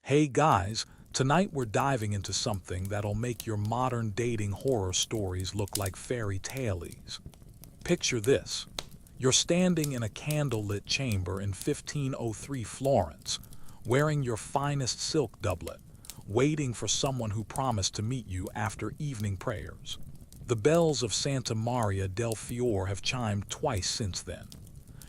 Hey guys, tonight we're diving into something that'll make your modern dating horror stories look like fairy tales. Picture this. You're standing in a candlelit chamber in 1503 Florence, wearing your finest silk doublet, waiting for someone who promised to meet you after evening prayers. The bells of Santa Maria del Fiore have chimed twice since then.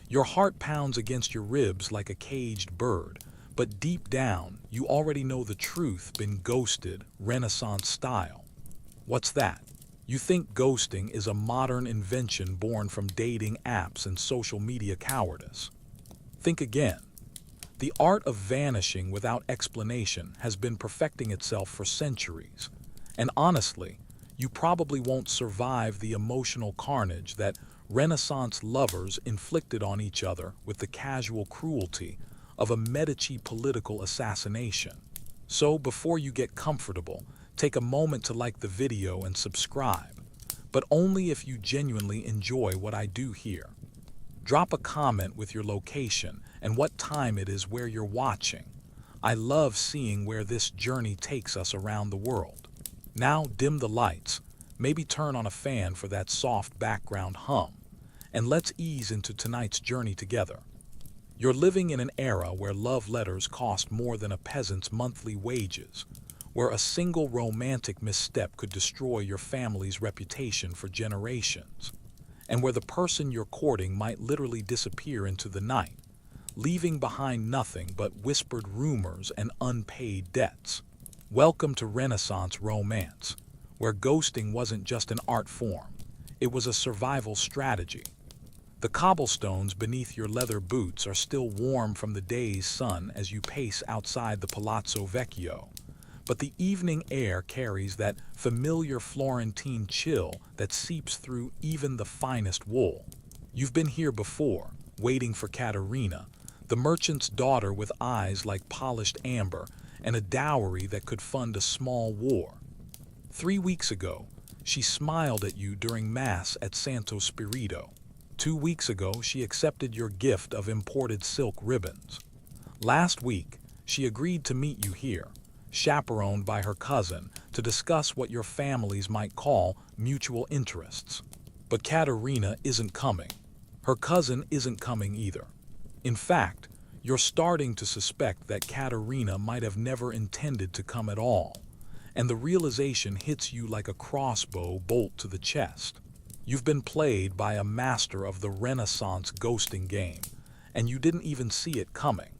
Your heart pounds against your ribs like a caged bird, but deep down, you already know the truth, been ghosted, Renaissance style. What's that? You think ghosting is a modern invention born from dating apps and social media cowardice. Think again. The art of vanishing without explanation has been perfecting itself for centuries. And honestly, you probably won't survive the emotional carnage that Renaissance lovers inflicted on each other with the casual cruelty of a Medici political assassination. So before you get comfortable, take a moment to like the video and subscribe, but only if you genuinely enjoy what I do here. Drop a comment with your location and what time it is where you're watching. I love seeing where this journey takes us around the world. Now dim the lights, maybe turn on a fan for that soft background hum, and let's ease into tonight's journey together. You're living in an era where love letters cost more than a peasant's monthly wages, where a single romantic misstep could destroy your family's reputation for generations, and where the person you're courting might literally disappear into the night, leaving behind nothing but whispered rumors and unpaid debts. Welcome to Renaissance romance, where ghosting wasn't just an art form, it was a survival strategy. The cobblestones beneath your leather boots are still warm from the day's sun as you pace outside the Palazzo Vecchio, but the evening air carries that familiar Florentine chill that seeps through even the finest wool. You've been here before, waiting for Caterina, the merchant's daughter with eyes like polished amber and a dowry that could fund a small war. 3 weeks ago, she smiled at you during Mass at Santo Spirito. 2 weeks ago, she accepted your gift of imported silk ribbons. Last week, she agreed to meet you here, chaperoned by her cousin, to discuss what your families might call mutual interests. But Caterina isn't coming. Her cousin isn't coming either. In fact, you're starting to suspect that Caterina might have never intended to come at all, and the realization hits you like a crossbow bolt to the chest. You've been played by a master of the Renaissance ghosting game, and you didn't even see it coming.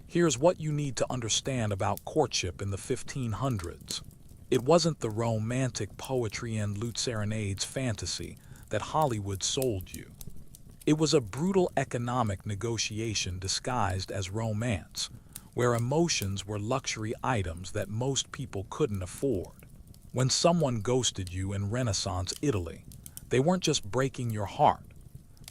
Here's what you need to understand about courtship in the 1500s. It wasn't the romantic poetry and lute serenades fantasy that Hollywood sold you. It was a brutal economic negotiation disguised as romance, where emotions were luxury items that most people couldn't afford. When someone ghosted you in Renaissance Italy, they weren't just breaking your heart.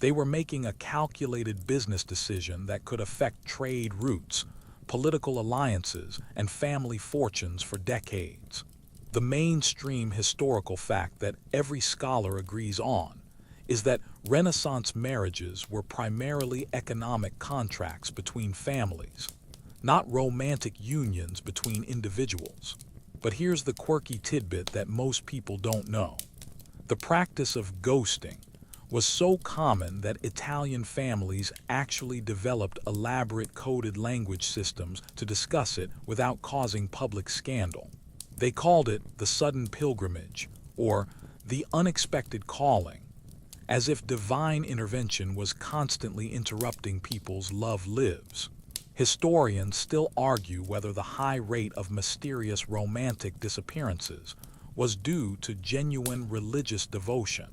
They were making a calculated business decision that could affect trade routes, political alliances, and family fortunes for decades. The mainstream historical fact that every scholar agrees on is that Renaissance marriages were primarily economic contracts between families, not romantic unions between individuals. But here's the quirky tidbit that most people don't know. The practice of ghosting was so common that Italian families actually developed elaborate coded language systems to discuss it without causing public scandal. They called it the sudden pilgrimage, or the unexpected calling, as if divine intervention was constantly interrupting people's love lives. Historians still argue whether the high rate of mysterious romantic disappearances was due to genuine religious devotion,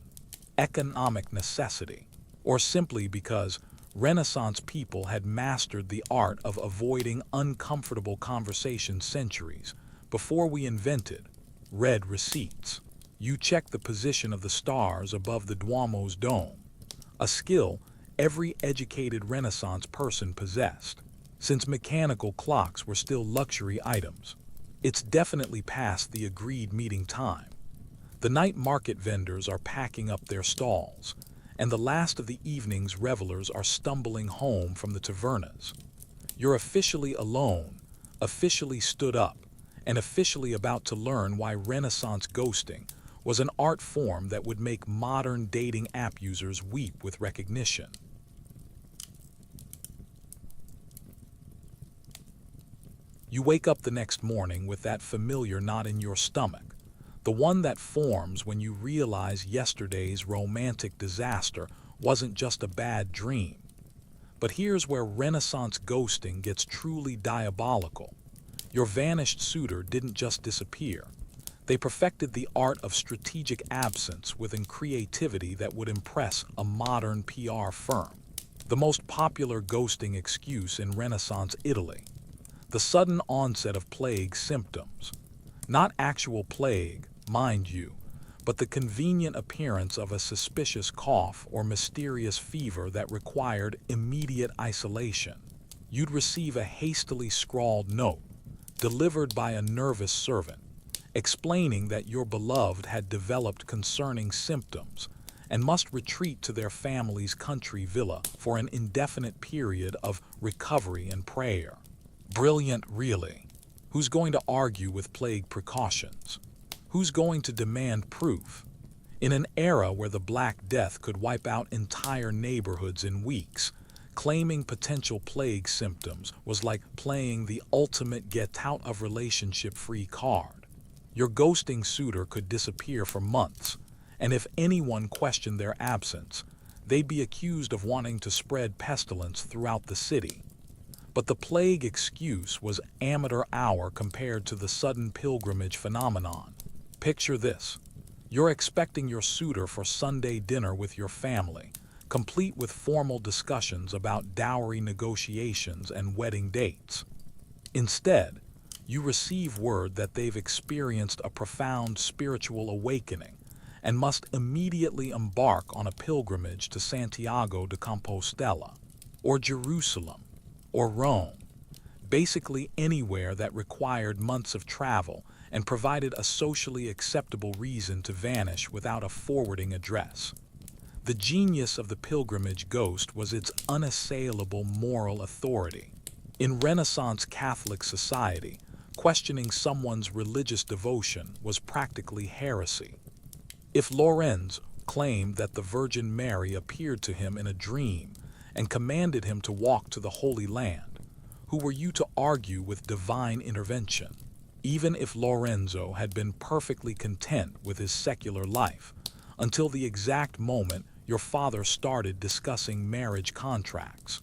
economic necessity, or simply because Renaissance people had mastered the art of avoiding uncomfortable conversations centuries before we invented read receipts. You check the position of the stars above the Duomo's dome, a skill every educated Renaissance person possessed, since mechanical clocks were still luxury items. It's definitely past the agreed meeting time. The night market vendors are packing up their stalls, and the last of the evening's revelers are stumbling home from the tavernas. You're officially alone, officially stood up and officially about to learn why Renaissance ghosting was an art form that would make modern dating app users weep with recognition. You wake up the next morning with that familiar knot in your stomach, the one that forms when you realize yesterday's romantic disaster wasn't just a bad dream. But here's where Renaissance ghosting gets truly diabolical. Your vanished suitor didn't just disappear. They perfected the art of strategic absence with a creativity that would impress a modern PR firm. The most popular ghosting excuse in Renaissance Italy: the sudden onset of plague symptoms. Not actual plague, mind you, but the convenient appearance of a suspicious cough or mysterious fever that required immediate isolation. You'd receive a hastily scrawled note, delivered by a nervous servant, explaining that your beloved had developed concerning symptoms and must retreat to their family's country villa for an indefinite period of recovery and prayer. Brilliant, really. Who's going to argue with plague precautions? Who's going to demand proof? In an era where the Black Death could wipe out entire neighborhoods in weeks, claiming potential plague symptoms was like playing the ultimate get-out-of-relationship-free card. Your ghosting suitor could disappear for months, and if anyone questioned their absence, they'd be accused of wanting to spread pestilence throughout the city. But the plague excuse was amateur hour compared to the sudden pilgrimage phenomenon. Picture this. You're expecting your suitor for Sunday dinner with your family, complete with formal discussions about dowry negotiations and wedding dates. Instead, you receive word that they've experienced a profound spiritual awakening and must immediately embark on a pilgrimage to Santiago de Compostela, or Jerusalem, or Rome, basically anywhere that required months of travel and provided a socially acceptable reason to vanish without a forwarding address. The genius of the pilgrimage ghost was its unassailable moral authority. In Renaissance Catholic society, questioning someone's religious devotion was practically heresy. If Lorenz claimed that the Virgin Mary appeared to him in a dream and commanded him to walk to the Holy Land, who were you to argue with divine intervention? Even if Lorenzo had been perfectly content with his secular life, until the exact moment your father started discussing marriage contracts.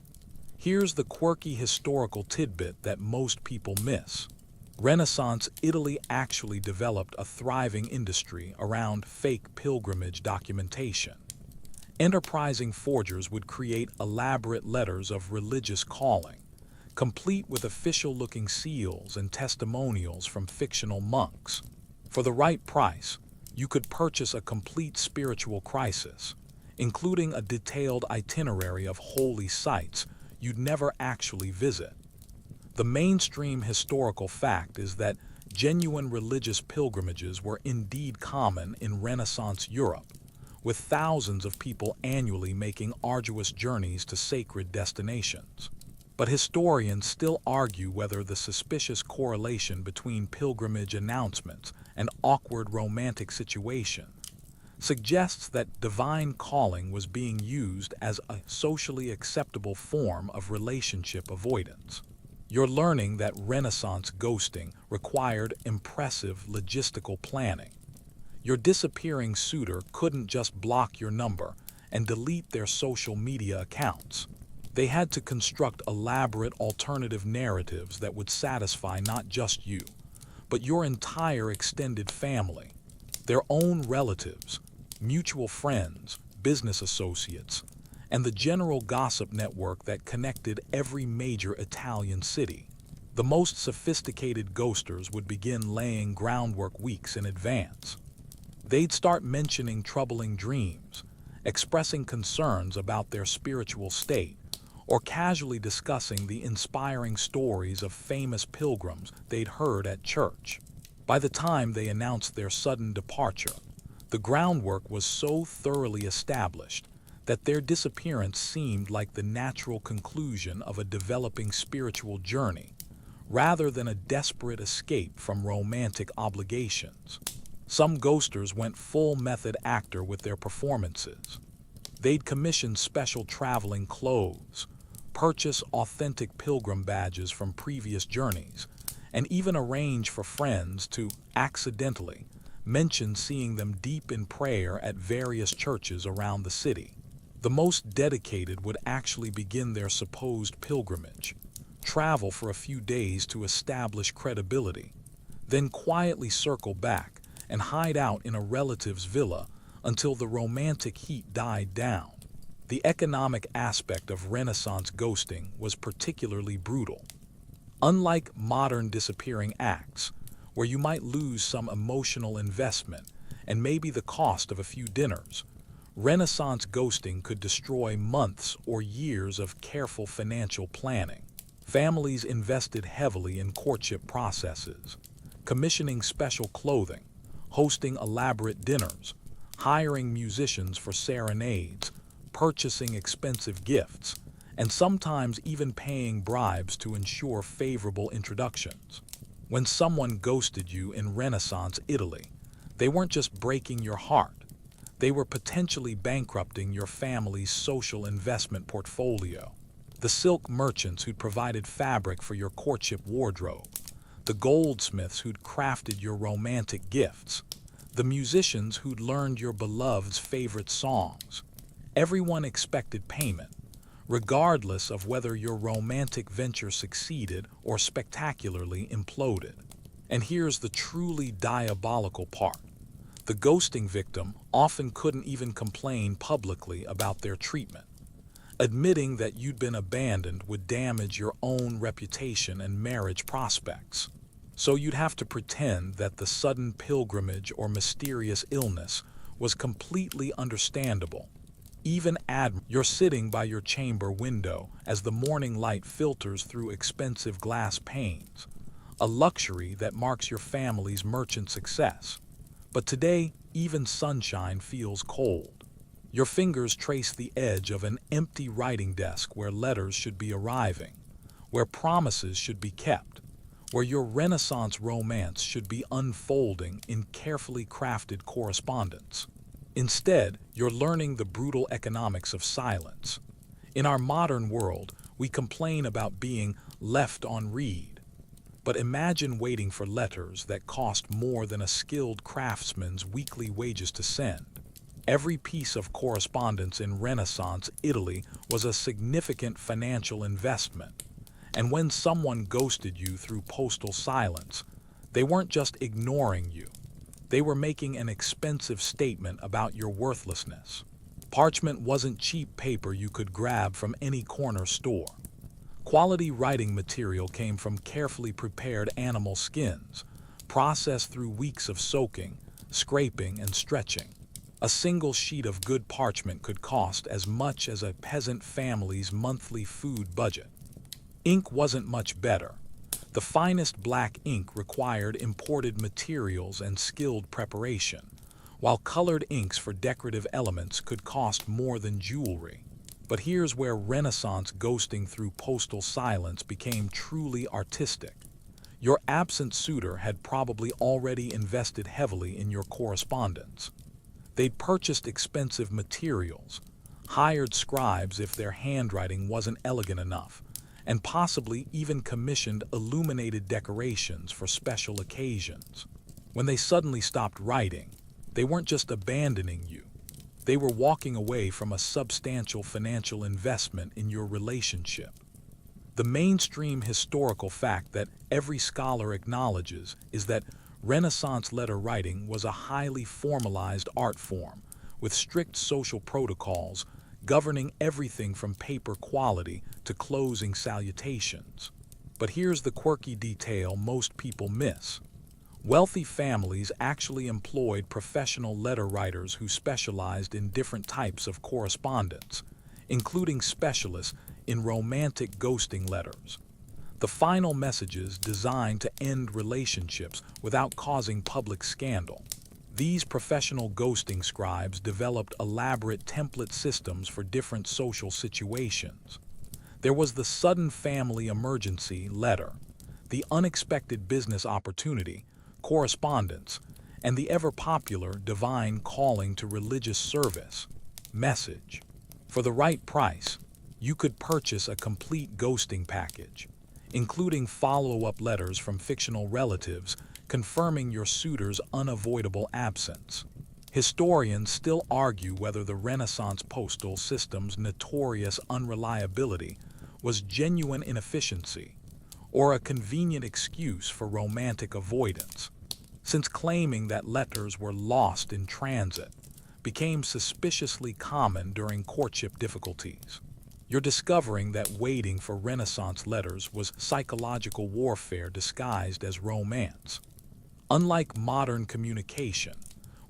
Here's the quirky historical tidbit that most people miss. Renaissance Italy actually developed a thriving industry around fake pilgrimage documentation. Enterprising forgers would create elaborate letters of religious calling, complete with official-looking seals and testimonials from fictional monks. For the right price, you could purchase a complete spiritual crisis, including a detailed itinerary of holy sites you'd never actually visit. The mainstream historical fact is that genuine religious pilgrimages were indeed common in Renaissance Europe, with thousands of people annually making arduous journeys to sacred destinations. But historians still argue whether the suspicious correlation between pilgrimage announcements and awkward romantic situations suggests that divine calling was being used as a socially acceptable form of relationship avoidance. You're learning that Renaissance ghosting required impressive logistical planning. Your disappearing suitor couldn't just block your number and delete their social media accounts. They had to construct elaborate alternative narratives that would satisfy not just you, but your entire extended family, their own relatives, mutual friends, business associates, and the general gossip network that connected every major Italian city. The most sophisticated ghosters would begin laying groundwork weeks in advance. They'd start mentioning troubling dreams, expressing concerns about their spiritual state, or casually discussing the inspiring stories of famous pilgrims they'd heard at church. By the time they announced their sudden departure, the groundwork was so thoroughly established that their disappearance seemed like the natural conclusion of a developing spiritual journey, rather than a desperate escape from romantic obligations. Some ghosters went full method actor with their performances. They'd commission special traveling clothes, purchase authentic pilgrim badges from previous journeys, and even arrange for friends to accidentally mention seeing them deep in prayer at various churches around the city. The most dedicated would actually begin their supposed pilgrimage, travel for a few days to establish credibility, then quietly circle back and hide out in a relative's villa until the romantic heat died down. The economic aspect of Renaissance ghosting was particularly brutal. Unlike modern disappearing acts, where you might lose some emotional investment and maybe the cost of a few dinners, Renaissance ghosting could destroy months or years of careful financial planning. Families invested heavily in courtship processes, commissioning special clothing, hosting elaborate dinners, hiring musicians for serenades, purchasing expensive gifts, and sometimes even paying bribes to ensure favorable introductions. When someone ghosted you in Renaissance Italy, they weren't just breaking your heart, they were potentially bankrupting your family's social investment portfolio. The silk merchants who'd provided fabric for your courtship wardrobe, the goldsmiths who'd crafted your romantic gifts, the musicians who'd learned your beloved's favorite songs. Everyone expected payment, regardless of whether your romantic venture succeeded or spectacularly imploded. And here's the truly diabolical part. The ghosting victim often couldn't even complain publicly about their treatment. Admitting that you'd been abandoned would damage your own reputation and marriage prospects. So you'd have to pretend that the sudden pilgrimage or mysterious illness was completely understandable. Even you're sitting by your chamber window as the morning light filters through expensive glass panes, a luxury that marks your family's merchant success. But today, even sunshine feels cold. Your fingers trace the edge of an empty writing desk where letters should be arriving, where promises should be kept, where your Renaissance romance should be unfolding in carefully crafted correspondence. Instead, you're learning the brutal economics of silence. In our modern world, we complain about being left on read. But imagine waiting for letters that cost more than a skilled craftsman's weekly wages to send. Every piece of correspondence in Renaissance Italy was a significant financial investment. And when someone ghosted you through postal silence, they weren't just ignoring you. They were making an expensive statement about your worthlessness. Parchment wasn't cheap paper you could grab from any corner store. Quality writing material came from carefully prepared animal skins, processed through weeks of soaking, scraping, and stretching. A single sheet of good parchment could cost as much as a peasant family's monthly food budget. Ink wasn't much better. The finest black ink required imported materials and skilled preparation, while colored inks for decorative elements could cost more than jewelry. But here's where Renaissance ghosting through postal silence became truly artistic. Your absent suitor had probably already invested heavily in your correspondence. They'd purchased expensive materials, hired scribes if their handwriting wasn't elegant enough, and possibly even commissioned illuminated decorations for special occasions. When they suddenly stopped writing, they weren't just abandoning you. They were walking away from a substantial financial investment in your relationship. The mainstream historical fact that every scholar acknowledges is that Renaissance letter writing was a highly formalized art form, with strict social protocols governing everything from paper quality to closing salutations. But here's the quirky detail most people miss. Wealthy families actually employed professional letter writers who specialized in different types of correspondence, including specialists in romantic ghosting letters. The final messages designed to end relationships without causing public scandal. These professional ghosting scribes developed elaborate template systems for different social situations. There was the sudden family emergency letter, the unexpected business opportunity, correspondence, and the ever-popular divine calling to religious service, message. For the right price, you could purchase a complete ghosting package, including follow-up letters from fictional relatives confirming your suitor's unavoidable absence. Historians still argue whether the Renaissance postal system's notorious unreliability was genuine inefficiency or a convenient excuse for romantic avoidance, since claiming that letters were lost in transit became suspiciously common during courtship difficulties. You're discovering that waiting for Renaissance letters was psychological warfare disguised as romance. Unlike modern communication,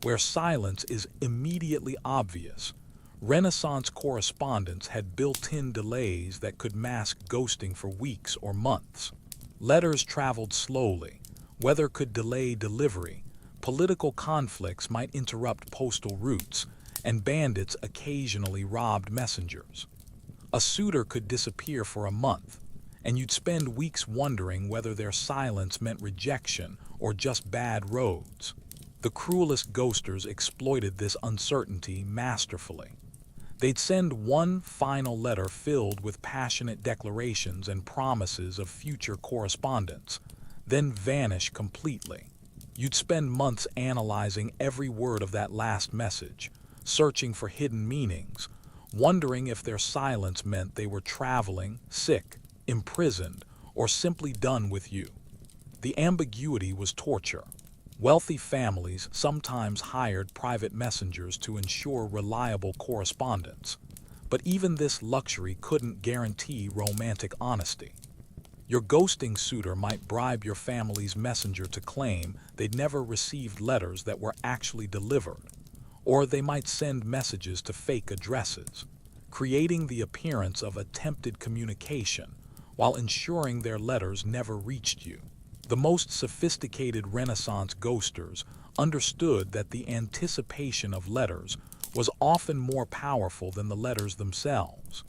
where silence is immediately obvious, Renaissance correspondence had built-in delays that could mask ghosting for weeks or months. Letters traveled slowly, weather could delay delivery, political conflicts might interrupt postal routes, and bandits occasionally robbed messengers. A suitor could disappear for a month, and you'd spend weeks wondering whether their silence meant rejection or just bad roads. The cruelest ghosters exploited this uncertainty masterfully. They'd send one final letter filled with passionate declarations and promises of future correspondence, then vanish completely. You'd spend months analyzing every word of that last message, searching for hidden meanings, wondering if their silence meant they were traveling, sick, imprisoned, or simply done with you. The ambiguity was torture. Wealthy families sometimes hired private messengers to ensure reliable correspondence, but even this luxury couldn't guarantee romantic honesty. Your ghosting suitor might bribe your family's messenger to claim they'd never received letters that were actually delivered, or they might send messages to fake addresses, creating the appearance of attempted communication while ensuring their letters never reached you. The most sophisticated Renaissance ghosters understood that the anticipation of letters was often more powerful than the letters themselves.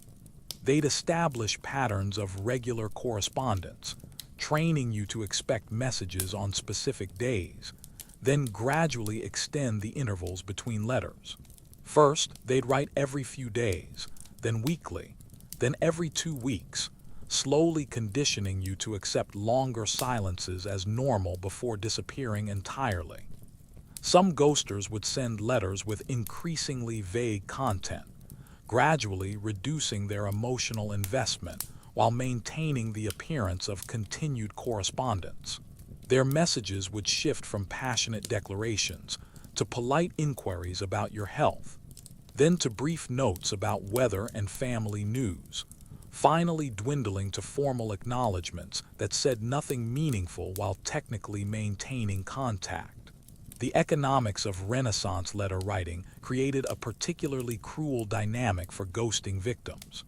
They'd establish patterns of regular correspondence, training you to expect messages on specific days, then gradually extend the intervals between letters. First, they'd write every few days, then weekly, then every 2 weeks, slowly conditioning you to accept longer silences as normal before disappearing entirely. Some ghosters would send letters with increasingly vague content, gradually reducing their emotional investment while maintaining the appearance of continued correspondence. Their messages would shift from passionate declarations to polite inquiries about your health, then to brief notes about weather and family news, finally dwindling to formal acknowledgments that said nothing meaningful while technically maintaining contact. The economics of Renaissance letter writing created a particularly cruel dynamic for ghosting victims.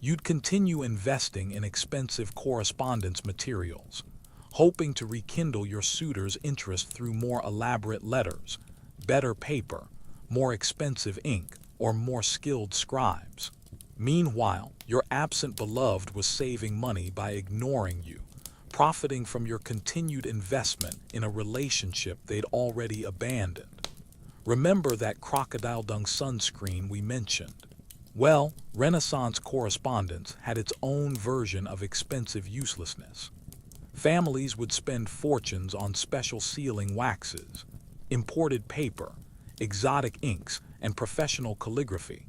You'd continue investing in expensive correspondence materials, hoping to rekindle your suitor's interest through more elaborate letters, better paper, more expensive ink, or more skilled scribes. Meanwhile, your absent beloved was saving money by ignoring you, profiting from your continued investment in a relationship they'd already abandoned. Remember that crocodile dung sunscreen we mentioned? Well, Renaissance correspondence had its own version of expensive uselessness. Families would spend fortunes on special sealing waxes, imported paper, exotic inks, and professional calligraphy,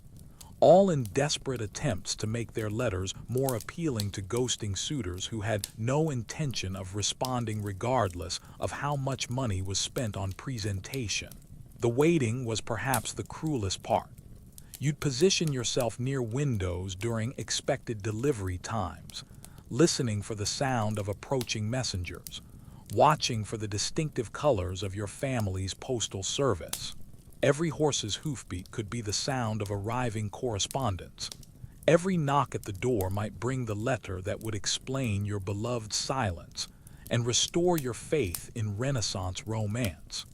all in desperate attempts to make their letters more appealing to ghosting suitors who had no intention of responding regardless of how much money was spent on presentation. The waiting was perhaps the cruelest part. You'd position yourself near windows during expected delivery times, listening for the sound of approaching messengers, watching for the distinctive colors of your family's postal service. Every horse's hoofbeat could be the sound of arriving correspondence. Every knock at the door might bring the letter that would explain your beloved's silence and restore your faith in Renaissance romance.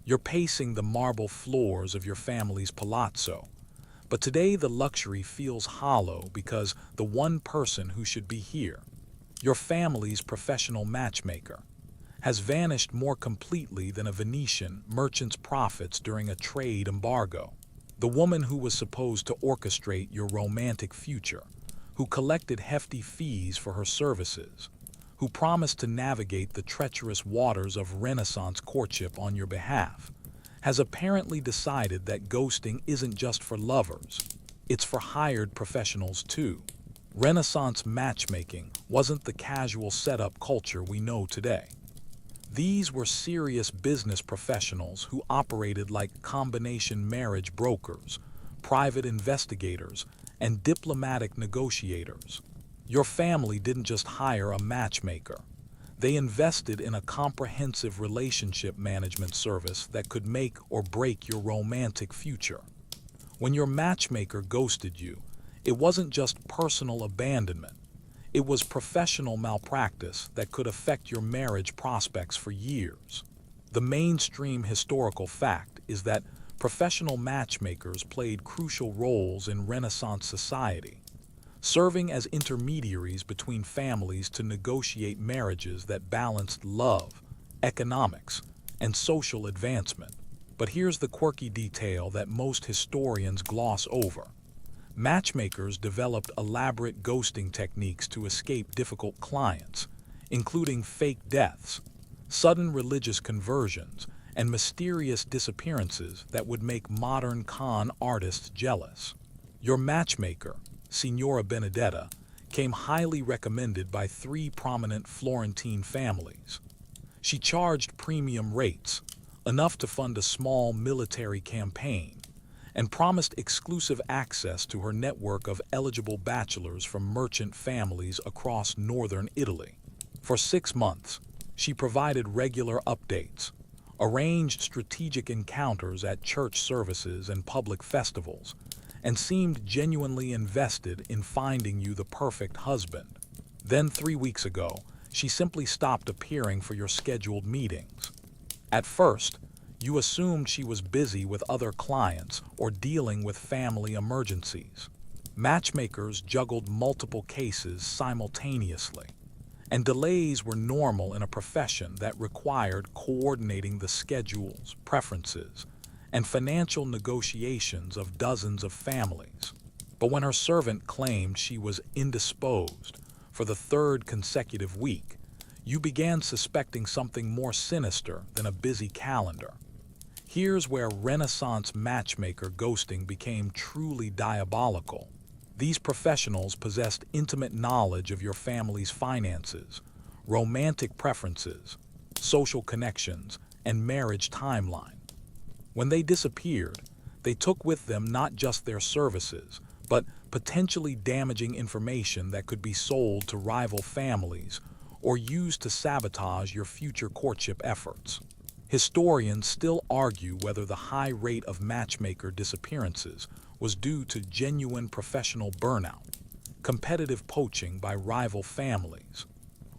You're pacing the marble floors of your family's palazzo. But today the luxury feels hollow because the one person who should be here, your family's professional matchmaker, has vanished more completely than a Venetian merchant's profits during a trade embargo. The woman who was supposed to orchestrate your romantic future, who collected hefty fees for her services, who promised to navigate the treacherous waters of Renaissance courtship on your behalf, has apparently decided that ghosting isn't just for lovers, it's for hired professionals too. Renaissance matchmaking wasn't the casual setup culture we know today. These were serious business professionals who operated like combination marriage brokers, private investigators, and diplomatic negotiators. Your family didn't just hire a matchmaker. They invested in a comprehensive relationship management service that could make or break your romantic future. When your matchmaker ghosted you, it wasn't just personal abandonment. It was professional malpractice that could affect your marriage prospects for years. The mainstream historical fact is that professional matchmakers played crucial roles in Renaissance society, serving as intermediaries between families to negotiate marriages that balanced love, economics, and social advancement. But here's the quirky detail that most historians gloss over. Matchmakers developed elaborate ghosting techniques to escape difficult clients, including fake deaths, sudden religious conversions, and mysterious disappearances that would make modern con artists jealous. Your matchmaker, Signora Benedetta, came highly recommended by three prominent Florentine families. She charged premium rates, enough to fund a small military campaign, and promised exclusive access to her network of eligible bachelors from merchant families across northern Italy. For 6 months, she provided regular updates, arranged strategic encounters at church services and public festivals, and seemed genuinely invested in finding you the perfect husband. Then 3 weeks ago, she simply stopped appearing for your scheduled meetings. At first, you assumed she was busy with other clients or dealing with family emergencies. Matchmakers juggled multiple cases simultaneously, and delays were normal in a profession that required coordinating the schedules, preferences, and financial negotiations of dozens of families. But when her servant claimed she was indisposed for the third consecutive week, you began suspecting something more sinister than a busy calendar. Here's where Renaissance matchmaker ghosting became truly diabolical. These professionals possessed intimate knowledge of your family's finances, romantic preferences, social connections, and marriage timeline. When they disappeared, they took with them not just their services, but potentially damaging information that could be sold to rival families or used to sabotage your future courtship efforts. Historians still argue whether the high rate of matchmaker disappearances was due to genuine professional burnout, competitive poaching by rival families,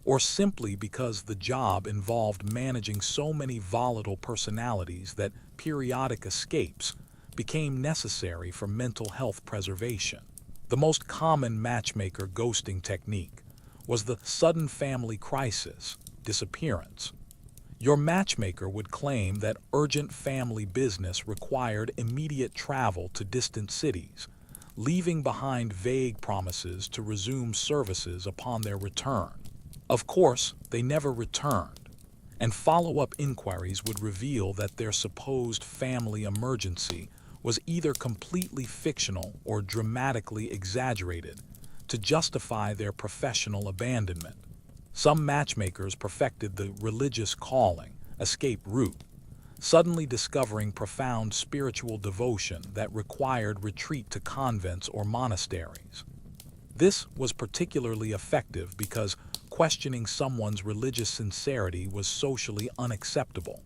or simply because the job involved managing so many volatile personalities that periodic escapes became necessary for mental health preservation. The most common matchmaker ghosting technique was the sudden family crisis, disappearance. Your matchmaker would claim that urgent family business required immediate travel to distant cities, leaving behind vague promises to resume services upon their return. Of course, they never returned, and follow-up inquiries would reveal that their supposed family emergency was either completely fictional or dramatically exaggerated to justify their professional abandonment. Some matchmakers perfected the religious calling, escape route, suddenly discovering profound spiritual devotion that required retreat to convents or monasteries. This was particularly effective because questioning someone's religious sincerity was socially unacceptable,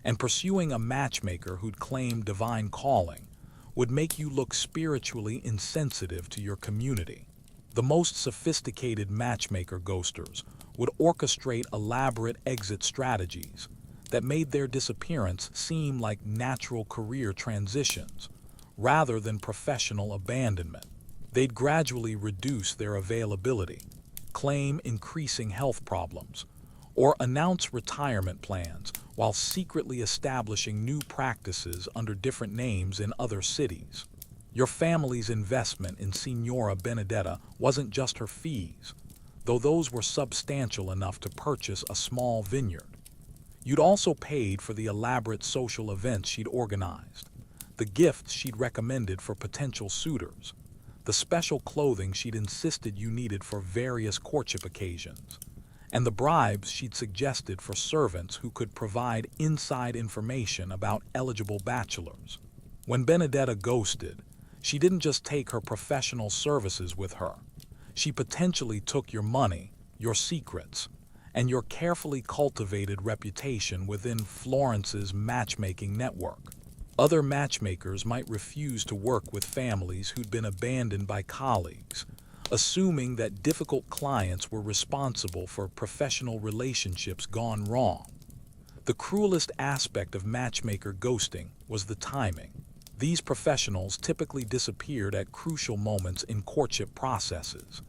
and pursuing a matchmaker who'd claimed divine calling would make you look spiritually insensitive to your community. The most sophisticated matchmaker ghosters would orchestrate elaborate exit strategies, that made their disappearance seem like natural career transitions rather than professional abandonment. They'd gradually reduce their availability, claim increasing health problems, or announce retirement plans while secretly establishing new practices under different names in other cities. Your family's investment in Signora Benedetta wasn't just her fees, though those were substantial enough to purchase a small vineyard. You'd also paid for the elaborate social events she'd organized, the gifts she'd recommended for potential suitors, the special clothing she'd insisted you needed for various courtship occasions, and the bribes she'd suggested for servants who could provide inside information about eligible bachelors. When Benedetta ghosted, she didn't just take her professional services with her. She potentially took your money, your secrets, and your carefully cultivated reputation within Florence's matchmaking network. Other matchmakers might refuse to work with families who'd been abandoned by colleagues, assuming that difficult clients were responsible for professional relationships gone wrong. The cruelest aspect of matchmaker ghosting was the timing. These professionals typically disappeared at crucial moments in courtship processes,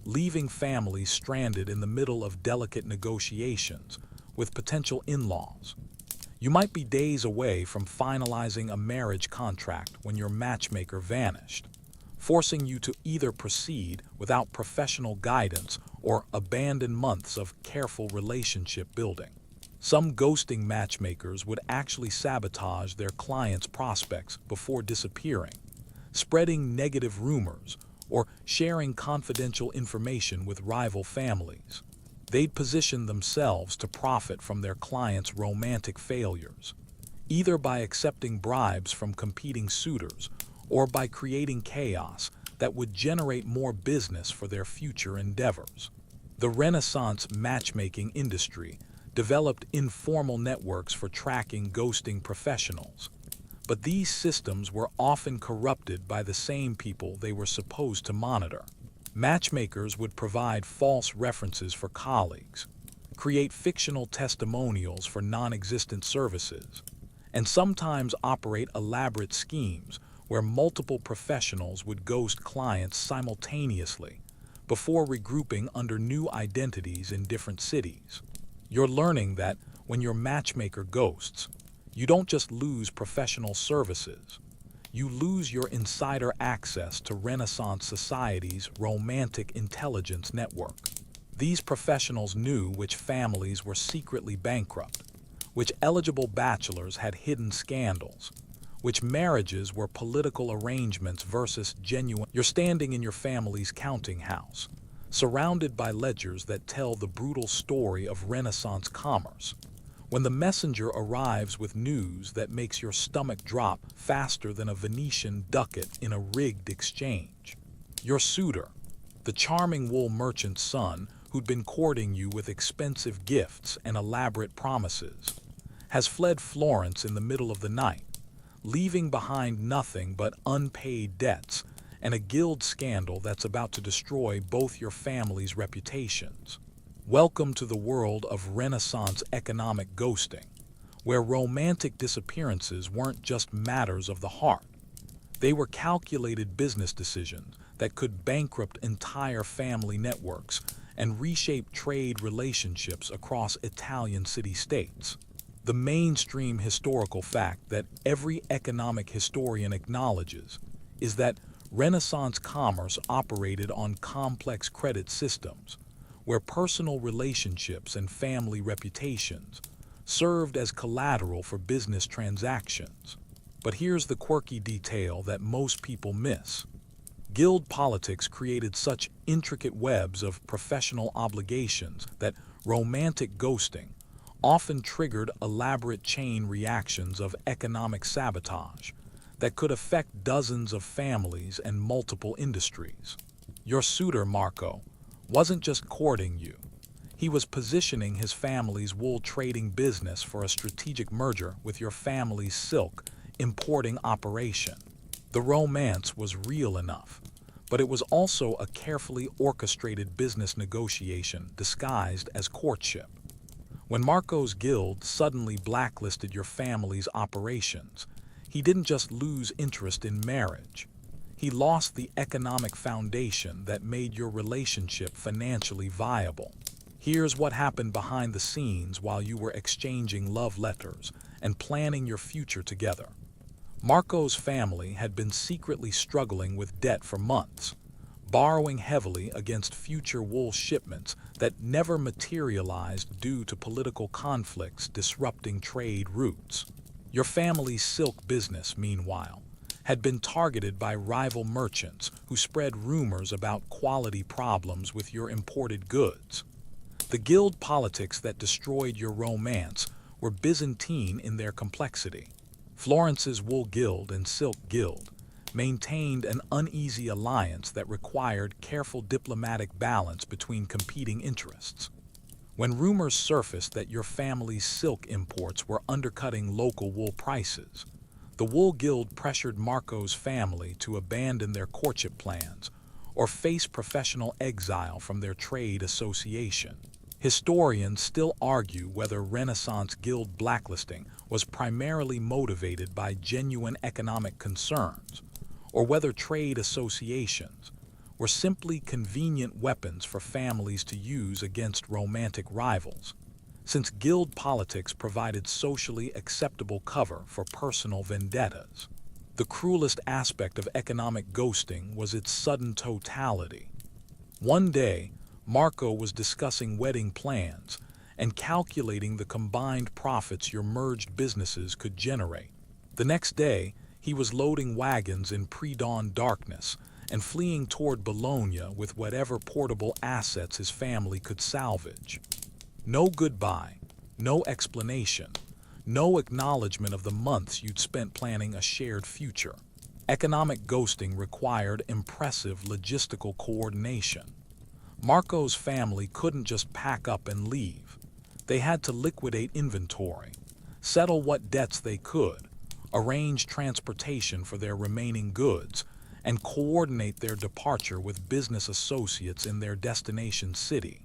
leaving families stranded in the middle of delicate negotiations with potential in-laws. You might be days away from finalizing a marriage contract when your matchmaker vanished, forcing you to either proceed without professional guidance or abandon months of careful relationship building. Some ghosting matchmakers would actually sabotage their clients' prospects before disappearing, spreading negative rumors or sharing confidential information with rival families. They'd position themselves to profit from their clients' romantic failures, either by accepting bribes from competing suitors or by creating chaos that would generate more business for their future endeavors. The Renaissance matchmaking industry developed informal networks for tracking ghosting professionals, but these systems were often corrupted by the same people they were supposed to monitor. Matchmakers would provide false references for colleagues, create fictional testimonials for non-existent services, and sometimes operate elaborate schemes where multiple professionals would ghost clients simultaneously before regrouping under new identities in different cities. You're learning that when your matchmaker ghosts, you don't just lose professional services, you lose your insider access to Renaissance society's romantic intelligence network. These professionals knew which families were secretly bankrupt, which eligible bachelors had hidden scandals, which marriages were political arrangements versus genuine. You're standing in your family's counting house, surrounded by ledgers that tell the brutal story of Renaissance commerce. When the messenger arrives with news that makes your stomach drop faster than a Venetian ducat in a rigged exchange, your suitor, the charming wool merchant's son who'd been courting you with expensive gifts and elaborate promises, has fled Florence in the middle of the night, leaving behind nothing but unpaid debts and a guild scandal that's about to destroy both your family's reputations. Welcome to the world of Renaissance economic ghosting, where romantic disappearances weren't just matters of the heart. They were calculated business decisions that could bankrupt entire family networks and reshape trade relationships across Italian city-states. The mainstream historical fact that every economic historian acknowledges is that Renaissance commerce operated on complex credit systems, where personal relationships and family reputations served as collateral for business transactions. But here's the quirky detail that most people miss. Guild politics created such intricate webs of professional obligations that romantic ghosting often triggered elaborate chain reactions of economic sabotage that could affect dozens of families and multiple industries. Your suitor, Marco, wasn't just courting you. He was positioning his family's wool trading business for a strategic merger with your family's silk importing operation. The romance was real enough, but it was also a carefully orchestrated business negotiation disguised as courtship. When Marco's guild suddenly blacklisted your family's operations, he didn't just lose interest in marriage. He lost the economic foundation that made your relationship financially viable. Here's what happened behind the scenes while you were exchanging love letters and planning your future together. Marco's family had been secretly struggling with debt for months, borrowing heavily against future wool shipments that never materialized due to political conflicts disrupting trade routes. Your family's silk business, meanwhile, had been targeted by rival merchants who spread rumors about quality problems with your imported goods. The guild politics that destroyed your romance were Byzantine in their complexity. Florence's Wool Guild and Silk Guild maintained an uneasy alliance that required careful diplomatic balance between competing interests. When rumors surfaced that your family's silk imports were undercutting local wool prices, the Wool Guild pressured Marco's family to abandon their courtship plans or face professional exile from their trade association. Historians still argue whether Renaissance Guild blacklisting was primarily motivated by genuine economic concerns, or whether trade associations were simply convenient weapons for families to use against romantic rivals, since guild politics provided socially acceptable cover for personal vendettas. The cruelest aspect of economic ghosting was its sudden totality. One day, Marco was discussing wedding plans and calculating the combined profits your merged businesses could generate. The next day, he was loading wagons in pre-dawn darkness and fleeing toward Bologna with whatever portable assets his family could salvage. No goodbye, no explanation, no acknowledgement of the months you'd spent planning a shared future. Economic ghosting required impressive logistical coordination. Marco's family couldn't just pack up and leave. They had to liquidate inventory, settle what debts they could, arrange transportation for their remaining goods, and coordinate their departure with business associates in their destination city.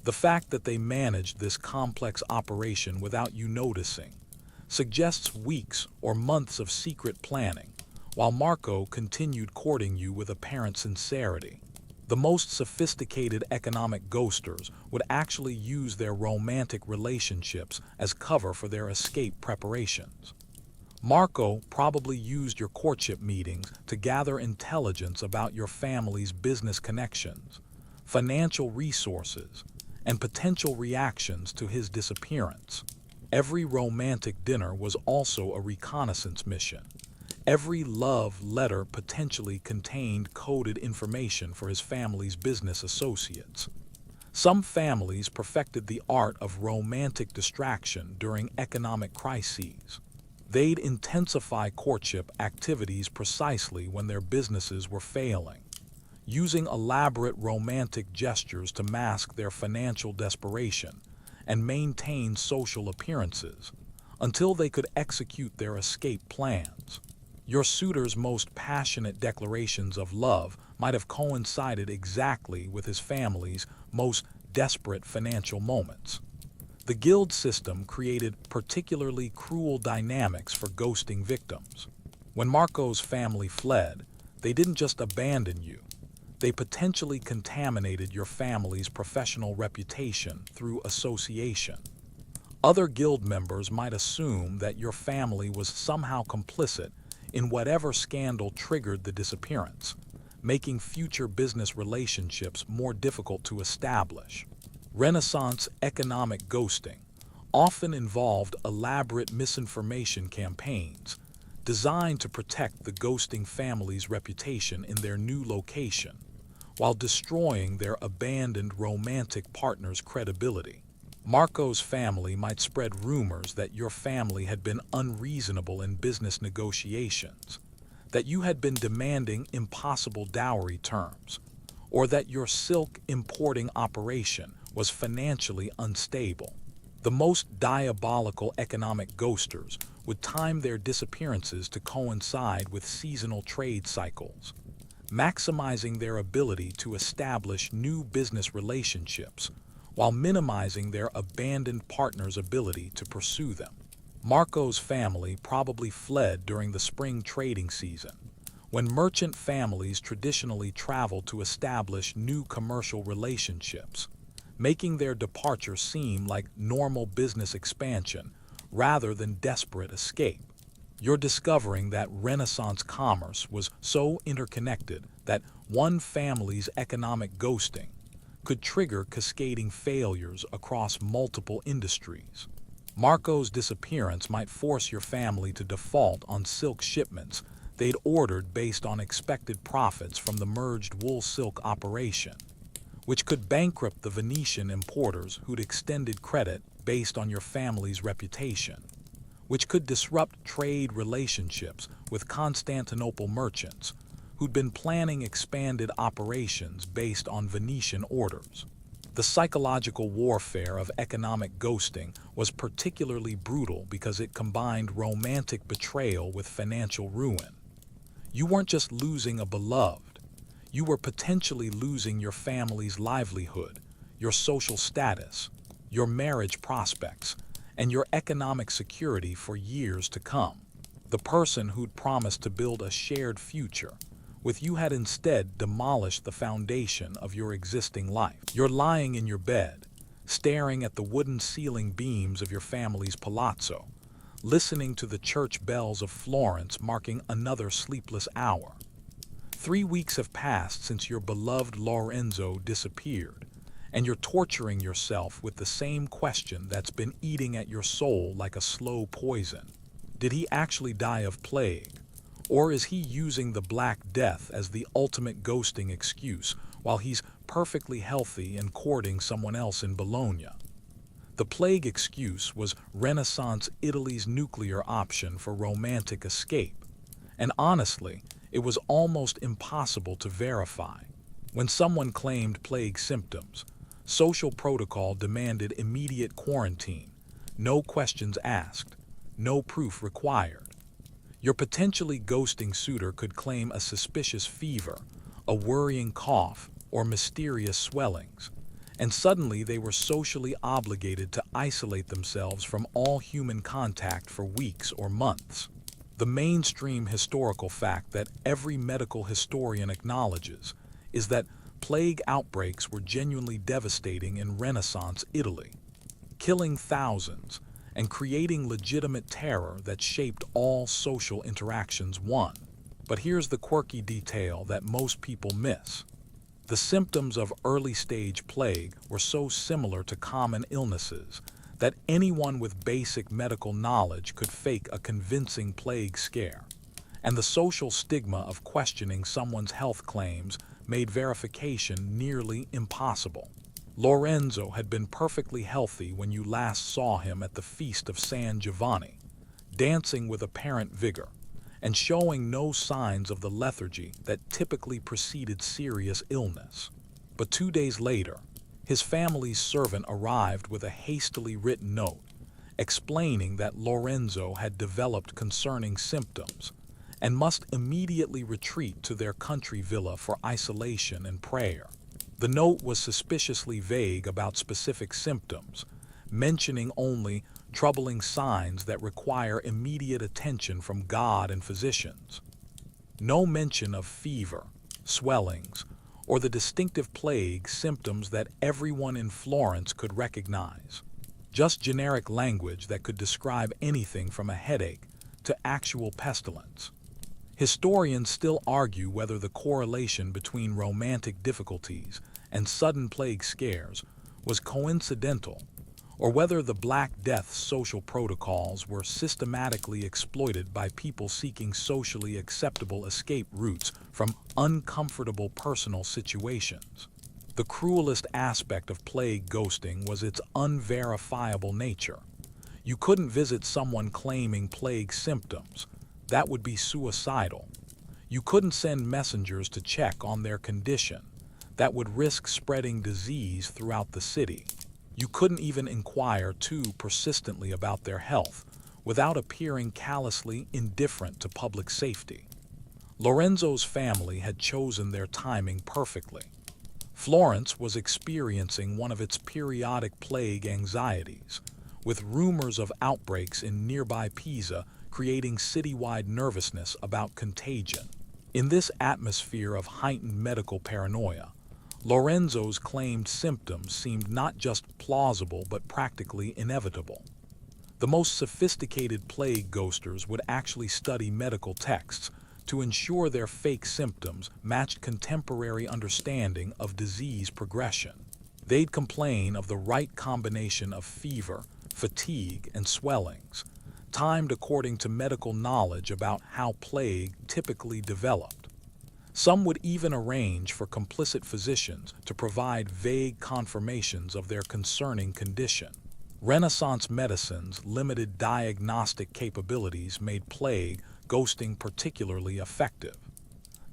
The fact that they managed this complex operation without you noticing suggests weeks or months of secret planning, while Marco continued courting you with apparent sincerity. The most sophisticated economic ghosters would actually use their romantic relationships as cover for their escape preparations. Marco probably used your courtship meetings to gather intelligence about your family's business connections, financial resources, and potential reactions to his disappearance. Every romantic dinner was also a reconnaissance mission. Every love letter potentially contained coded information for his family's business associates. Some families perfected the art of romantic distraction during economic crises. They'd intensify courtship activities precisely when their businesses were failing, using elaborate romantic gestures to mask their financial desperation and maintain social appearances until they could execute their escape plans. Your suitor's most passionate declarations of love might have coincided exactly with his family's most desperate financial moments. The guild system created particularly cruel dynamics for ghosting victims. When Marco's family fled, they didn't just abandon you. They potentially contaminated your family's professional reputation through association. Other guild members might assume that your family was somehow complicit in whatever scandal triggered the disappearance, making future business relationships more difficult to establish. Renaissance economic ghosting often involved elaborate misinformation campaigns designed to protect the ghosting family's reputation in their new location, while destroying their abandoned romantic partner's credibility. Marco's family might spread rumors that your family had been unreasonable in business negotiations, that you had been demanding impossible dowry terms, or that your silk importing operation was financially unstable. The most diabolical economic ghosters would time their disappearances to coincide with seasonal trade cycles, maximizing their ability to establish new business relationships while minimizing their abandoned partner's ability to pursue them. Marco's family probably fled during the spring trading season, when merchant families traditionally traveled to establish new commercial relationships, making their departure seem like normal business expansion rather than desperate escape. You're discovering that Renaissance commerce was so interconnected that one family's economic ghosting could trigger cascading failures across multiple industries. Marco's disappearance might force your family to default on silk shipments they'd ordered based on expected profits from the merged wool silk operation, which could bankrupt the Venetian importers who'd extended credit based on your family's reputation, which could disrupt trade relationships with Constantinople merchants who'd been planning expanded operations based on Venetian orders. The psychological warfare of economic ghosting was particularly brutal because it combined romantic betrayal with financial ruin. You weren't just losing a beloved, you were potentially losing your family's livelihood, your social status, your marriage prospects, and your economic security for years to come. The person who'd promised to build a shared future with you had instead demolished the foundation of your existing life. You're lying in your bed, staring at the wooden ceiling beams of your family's palazzo, listening to the church bells of Florence marking another sleepless hour. 3 weeks have passed since your beloved Lorenzo disappeared, and you're torturing yourself with the same question that's been eating at your soul like a slow poison. Did he actually die of plague? Or is he using the Black Death as the ultimate ghosting excuse while he's perfectly healthy and courting someone else in Bologna? The plague excuse was Renaissance Italy's nuclear option for romantic escape, and honestly, it was almost impossible to verify. When someone claimed plague symptoms, social protocol demanded immediate quarantine, no questions asked, no proof required. Your potentially ghosting suitor could claim a suspicious fever, a worrying cough, or mysterious swellings, and suddenly they were socially obligated to isolate themselves from all human contact for weeks or months. The mainstream historical fact that every medical historian acknowledges is that plague outbreaks were genuinely devastating in Renaissance Italy, killing thousands and creating legitimate terror that shaped all social interactions. But here's the quirky detail that most people miss. The symptoms of early-stage plague were so similar to common illnesses that anyone with basic medical knowledge could fake a convincing plague scare, and the social stigma of questioning someone's health claims made verification nearly impossible. Lorenzo had been perfectly healthy when you last saw him at the Feast of San Giovanni, dancing with apparent vigor and showing no signs of the lethargy that typically preceded serious illness. But 2 days later, his family's servant arrived with a hastily written note explaining that Lorenzo had developed concerning symptoms and must immediately retreat to their country villa for isolation and prayer. The note was suspiciously vague about specific symptoms, mentioning only troubling signs that require immediate attention from God and physicians. No mention of fever, swellings, or the distinctive plague symptoms that everyone in Florence could recognize. Just generic language that could describe anything from a headache to actual pestilence. Historians still argue whether the correlation between romantic difficulties and sudden plague scares was coincidental, or whether the Black Death's social protocols were systematically exploited by people seeking socially acceptable escape routes from uncomfortable personal situations. The cruelest aspect of plague ghosting was its unverifiable nature. You couldn't visit someone claiming plague symptoms. That would be suicidal. You couldn't send messengers to check on their condition. That would risk spreading disease throughout the city. You couldn't even inquire too persistently about their health without appearing callously indifferent to public safety. Lorenzo's family had chosen their timing perfectly. Florence was experiencing one of its periodic plague anxieties, with rumors of outbreaks in nearby Pisa creating citywide nervousness about contagion. In this atmosphere of heightened medical paranoia, Lorenzo's claimed symptoms seemed not just plausible but practically inevitable. The most sophisticated plague ghosters would actually study medical texts to ensure their fake symptoms matched contemporary understanding of disease progression. They'd complain of the right combination of fever, fatigue, and swellings, timed according to medical knowledge about how plague typically developed. Some would even arrange for complicit physicians to provide vague confirmations of their concerning condition. Renaissance medicine's limited diagnostic capabilities made plague ghosting particularly effective.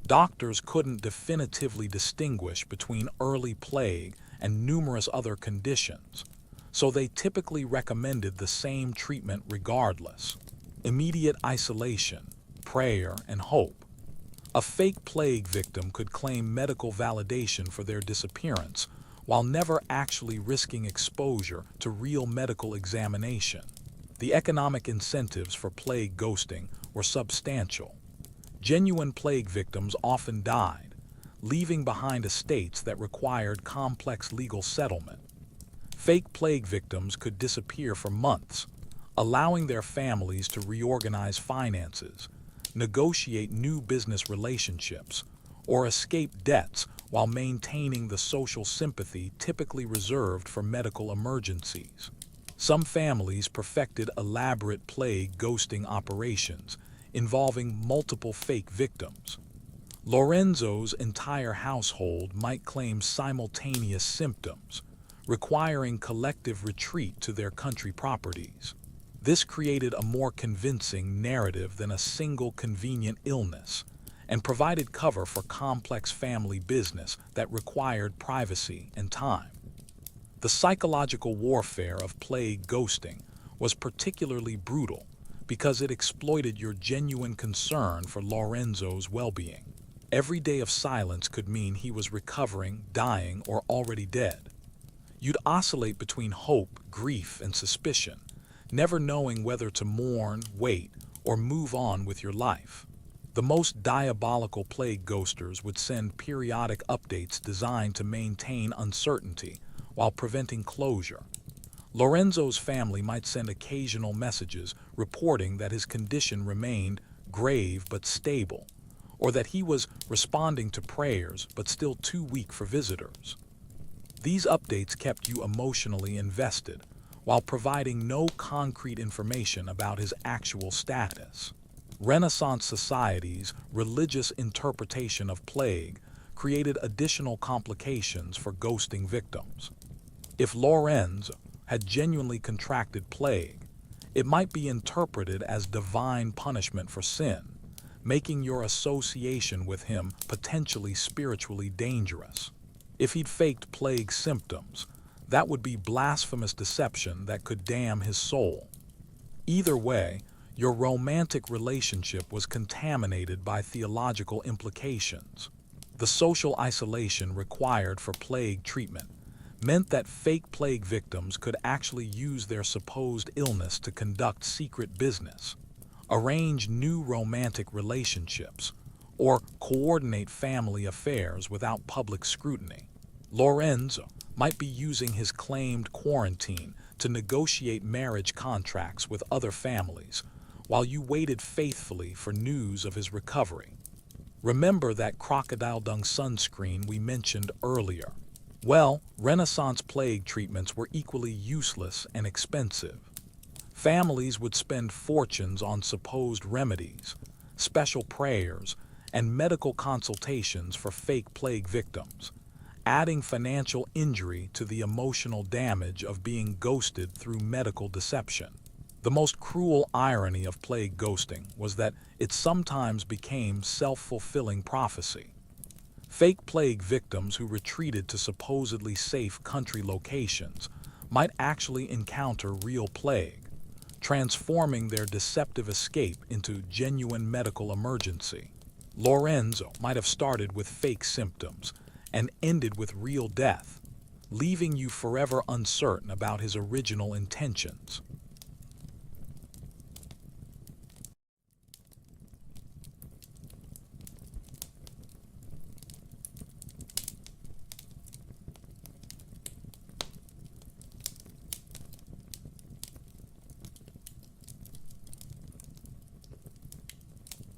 Doctors couldn't definitively distinguish between early plague and numerous other conditions, so they typically recommended the same treatment regardless: immediate isolation, prayer, and hope. A fake plague victim could claim medical validation for their disappearance while never actually risking exposure to real medical examination. The economic incentives for plague ghosting were substantial. Genuine plague victims often died, leaving behind estates that required complex legal settlement. Fake plague victims could disappear for months, allowing their families to reorganize finances, negotiate new business relationships, or escape debts while maintaining the social sympathy typically reserved for medical emergencies. Some families perfected elaborate plague ghosting operations involving multiple fake victims. Lorenzo's entire household might claim simultaneous symptoms, requiring collective retreat to their country properties. This created a more convincing narrative than a single convenient illness, and provided cover for complex family business that required privacy and time. The psychological warfare of plague ghosting was particularly brutal because it exploited your genuine concern for Lorenzo's well-being. Every day of silence could mean he was recovering, dying, or already dead. You'd oscillate between hope, grief, and suspicion, never knowing whether to mourn, wait, or move on with your life. The most diabolical plague ghosters would send periodic updates designed to maintain uncertainty while preventing closure. Lorenzo's family might send occasional messages reporting that his condition remained grave but stable, or that he was responding to prayers but still too weak for visitors. These updates kept you emotionally invested, while providing no concrete information about his actual status. Renaissance society's religious interpretation of plague created additional complications for ghosting victims. If Lorenzo had genuinely contracted plague, it might be interpreted as divine punishment for sin, making your association with him potentially spiritually dangerous. If he'd faked plague symptoms, that would be blasphemous deception that could damn his soul. Either way, your romantic relationship was contaminated by theological implications. The social isolation required for plague treatment meant that fake plague victims could actually use their supposed illness to conduct secret business, arrange new romantic relationships, or coordinate family affairs without public scrutiny. Lorenzo might be using his claimed quarantine to negotiate marriage contracts with other families, while you waited faithfully for news of his recovery. Remember that crocodile dung sunscreen we mentioned earlier? Well, Renaissance plague treatments were equally useless and expensive. Families would spend fortunes on supposed remedies, special prayers, and medical consultations for fake plague victims, adding financial injury to the emotional damage of being ghosted through medical deception. The most cruel irony of plague ghosting was that it sometimes became self-fulfilling prophecy. Fake plague victims who retreated to supposedly safe country locations might actually encounter real plague, transforming their deceptive escape into genuine medical emergency. Lorenzo might have started with fake symptoms and ended with real death, leaving you forever uncertain about his original intentions.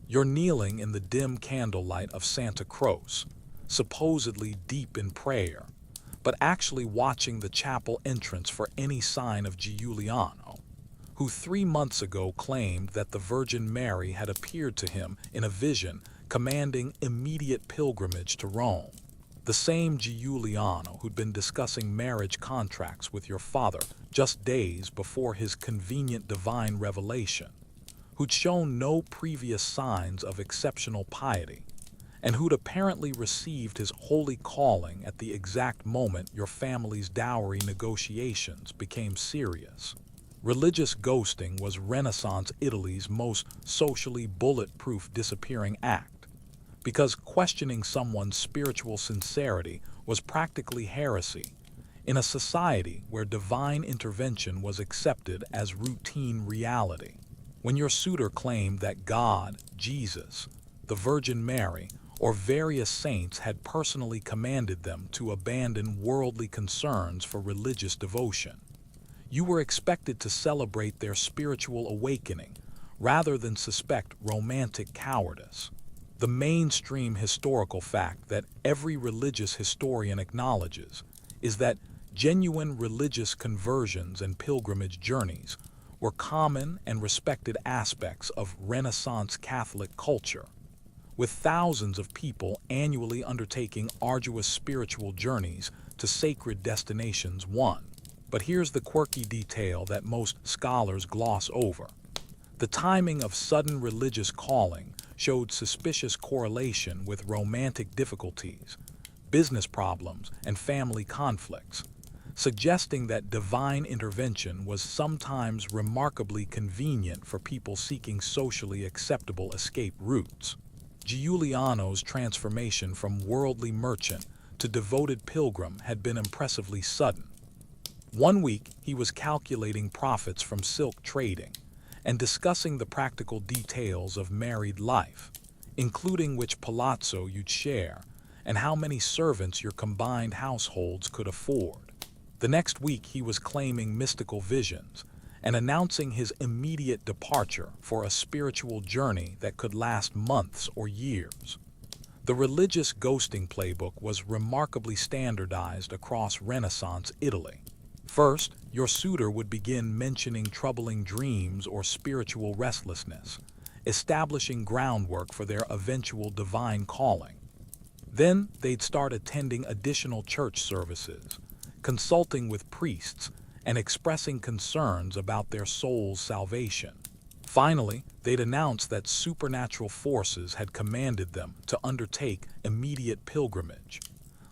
You're kneeling in the dim candlelight of Santa Croce, supposedly deep in prayer, but actually watching the chapel entrance for any sign of Giuliano, who 3 months ago claimed that the Virgin Mary had appeared to him in a vision commanding immediate pilgrimage to Rome. The same Giuliano who'd been discussing marriage contracts with your father just days before his convenient divine revelation, who'd shown no previous signs of exceptional piety, and who'd apparently received his holy calling at the exact moment your family's dowry negotiations became serious. Religious ghosting was Renaissance Italy's most socially bulletproof disappearing act, because questioning someone's spiritual sincerity was practically heresy in a society where divine intervention was accepted as routine reality. When your suitor claimed that God, Jesus, the Virgin Mary, or various saints had personally commanded them to abandon worldly concerns for religious devotion, you were expected to celebrate their spiritual awakening rather than suspect romantic cowardice. The mainstream historical fact that every religious historian acknowledges is that genuine religious conversions and pilgrimage journeys were common and respected aspects of Renaissance Catholic culture, with thousands of people annually undertaking arduous spiritual journeys to sacred destinations. But here's the quirky detail that most scholars gloss over. The timing of sudden religious calling showed suspicious correlation with romantic difficulties, business problems, and family conflicts, suggesting that divine intervention was sometimes remarkably convenient for people seeking socially acceptable escape routes. Giuliano's transformation from worldly merchant to devoted pilgrim had been impressively sudden. One week, he was calculating profits from silk trading and discussing the practical details of married life, including which palazzo you'd share and how many servants your combined households could afford. The next week, he was claiming mystical visions and announcing his immediate departure for a spiritual journey that could last months or years. The religious ghosting playbook was remarkably standardized across Renaissance Italy. First, your suitor would begin mentioning troubling dreams or spiritual restlessness, establishing groundwork for their eventual divine calling. Then, they'd start attending additional church services, consulting with priests, and expressing concerns about their soul's salvation. Finally, they'd announce that supernatural forces had commanded them to undertake immediate pilgrimage,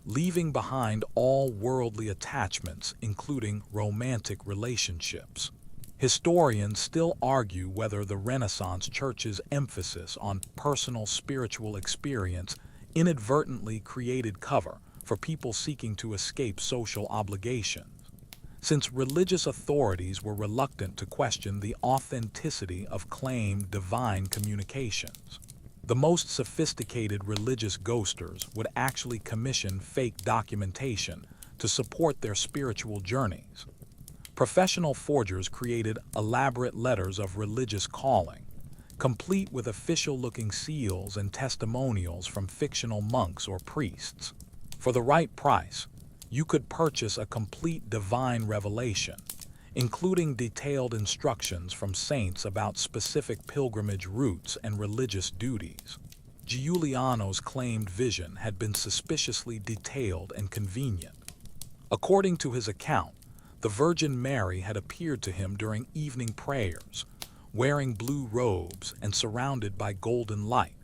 leaving behind all worldly attachments, including romantic relationships. Historians still argue whether the Renaissance Church's emphasis on personal spiritual experience inadvertently created cover for people seeking to escape social obligations, since religious authorities were reluctant to question the authenticity of claimed divine communications. The most sophisticated religious ghosters would actually commission fake documentation to support their spiritual journeys. Professional forgers created elaborate letters of religious calling, complete with official-looking seals and testimonials from fictional monks or priests. For the right price, you could purchase a complete divine revelation, including detailed instructions from saints about specific pilgrimage routes and religious duties. Giuliano's claimed vision had been suspiciously detailed and convenient. According to his account, the Virgin Mary had appeared to him during evening prayers, wearing blue robes and surrounded by golden light,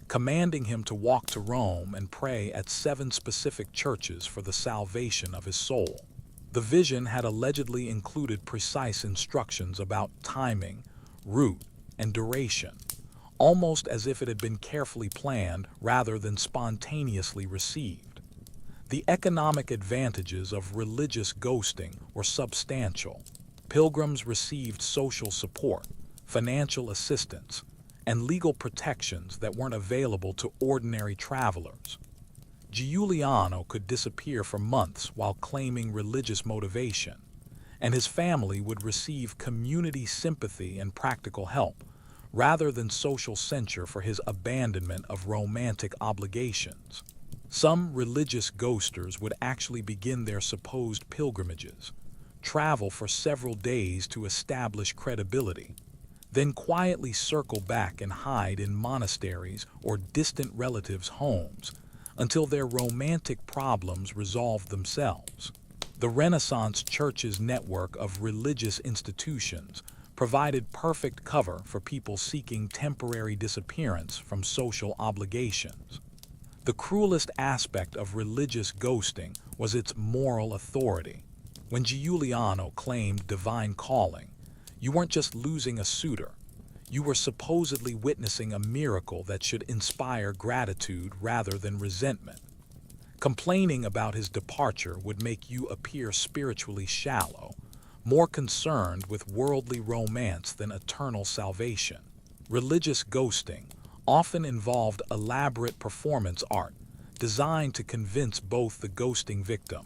commanding him to walk to Rome and pray at 7 specific churches for the salvation of his soul. The vision had allegedly included precise instructions about timing, route, and duration, almost as if it had been carefully planned rather than spontaneously received. The economic advantages of religious ghosting were substantial. Pilgrims received social support, financial assistance, and legal protections that weren't available to ordinary travelers. Giuliano could disappear for months while claiming religious motivation, and his family would receive community sympathy and practical help, rather than social censure for his abandonment of romantic obligations. Some religious ghosters would actually begin their supposed pilgrimages, travel for several days to establish credibility, then quietly circle back and hide in monasteries or distant relatives' homes until their romantic problems resolved themselves. The Renaissance Church's network of religious institutions provided perfect cover for people seeking temporary disappearance from social obligations. The cruelest aspect of religious ghosting was its moral authority. When Giuliano claimed divine calling, you weren't just losing a suitor, you were supposedly witnessing a miracle that should inspire gratitude rather than resentment. Complaining about his departure would make you appear spiritually shallow, more concerned with worldly romance than eternal salvation. Religious ghosting often involved elaborate performance art designed to convince both the ghosting victim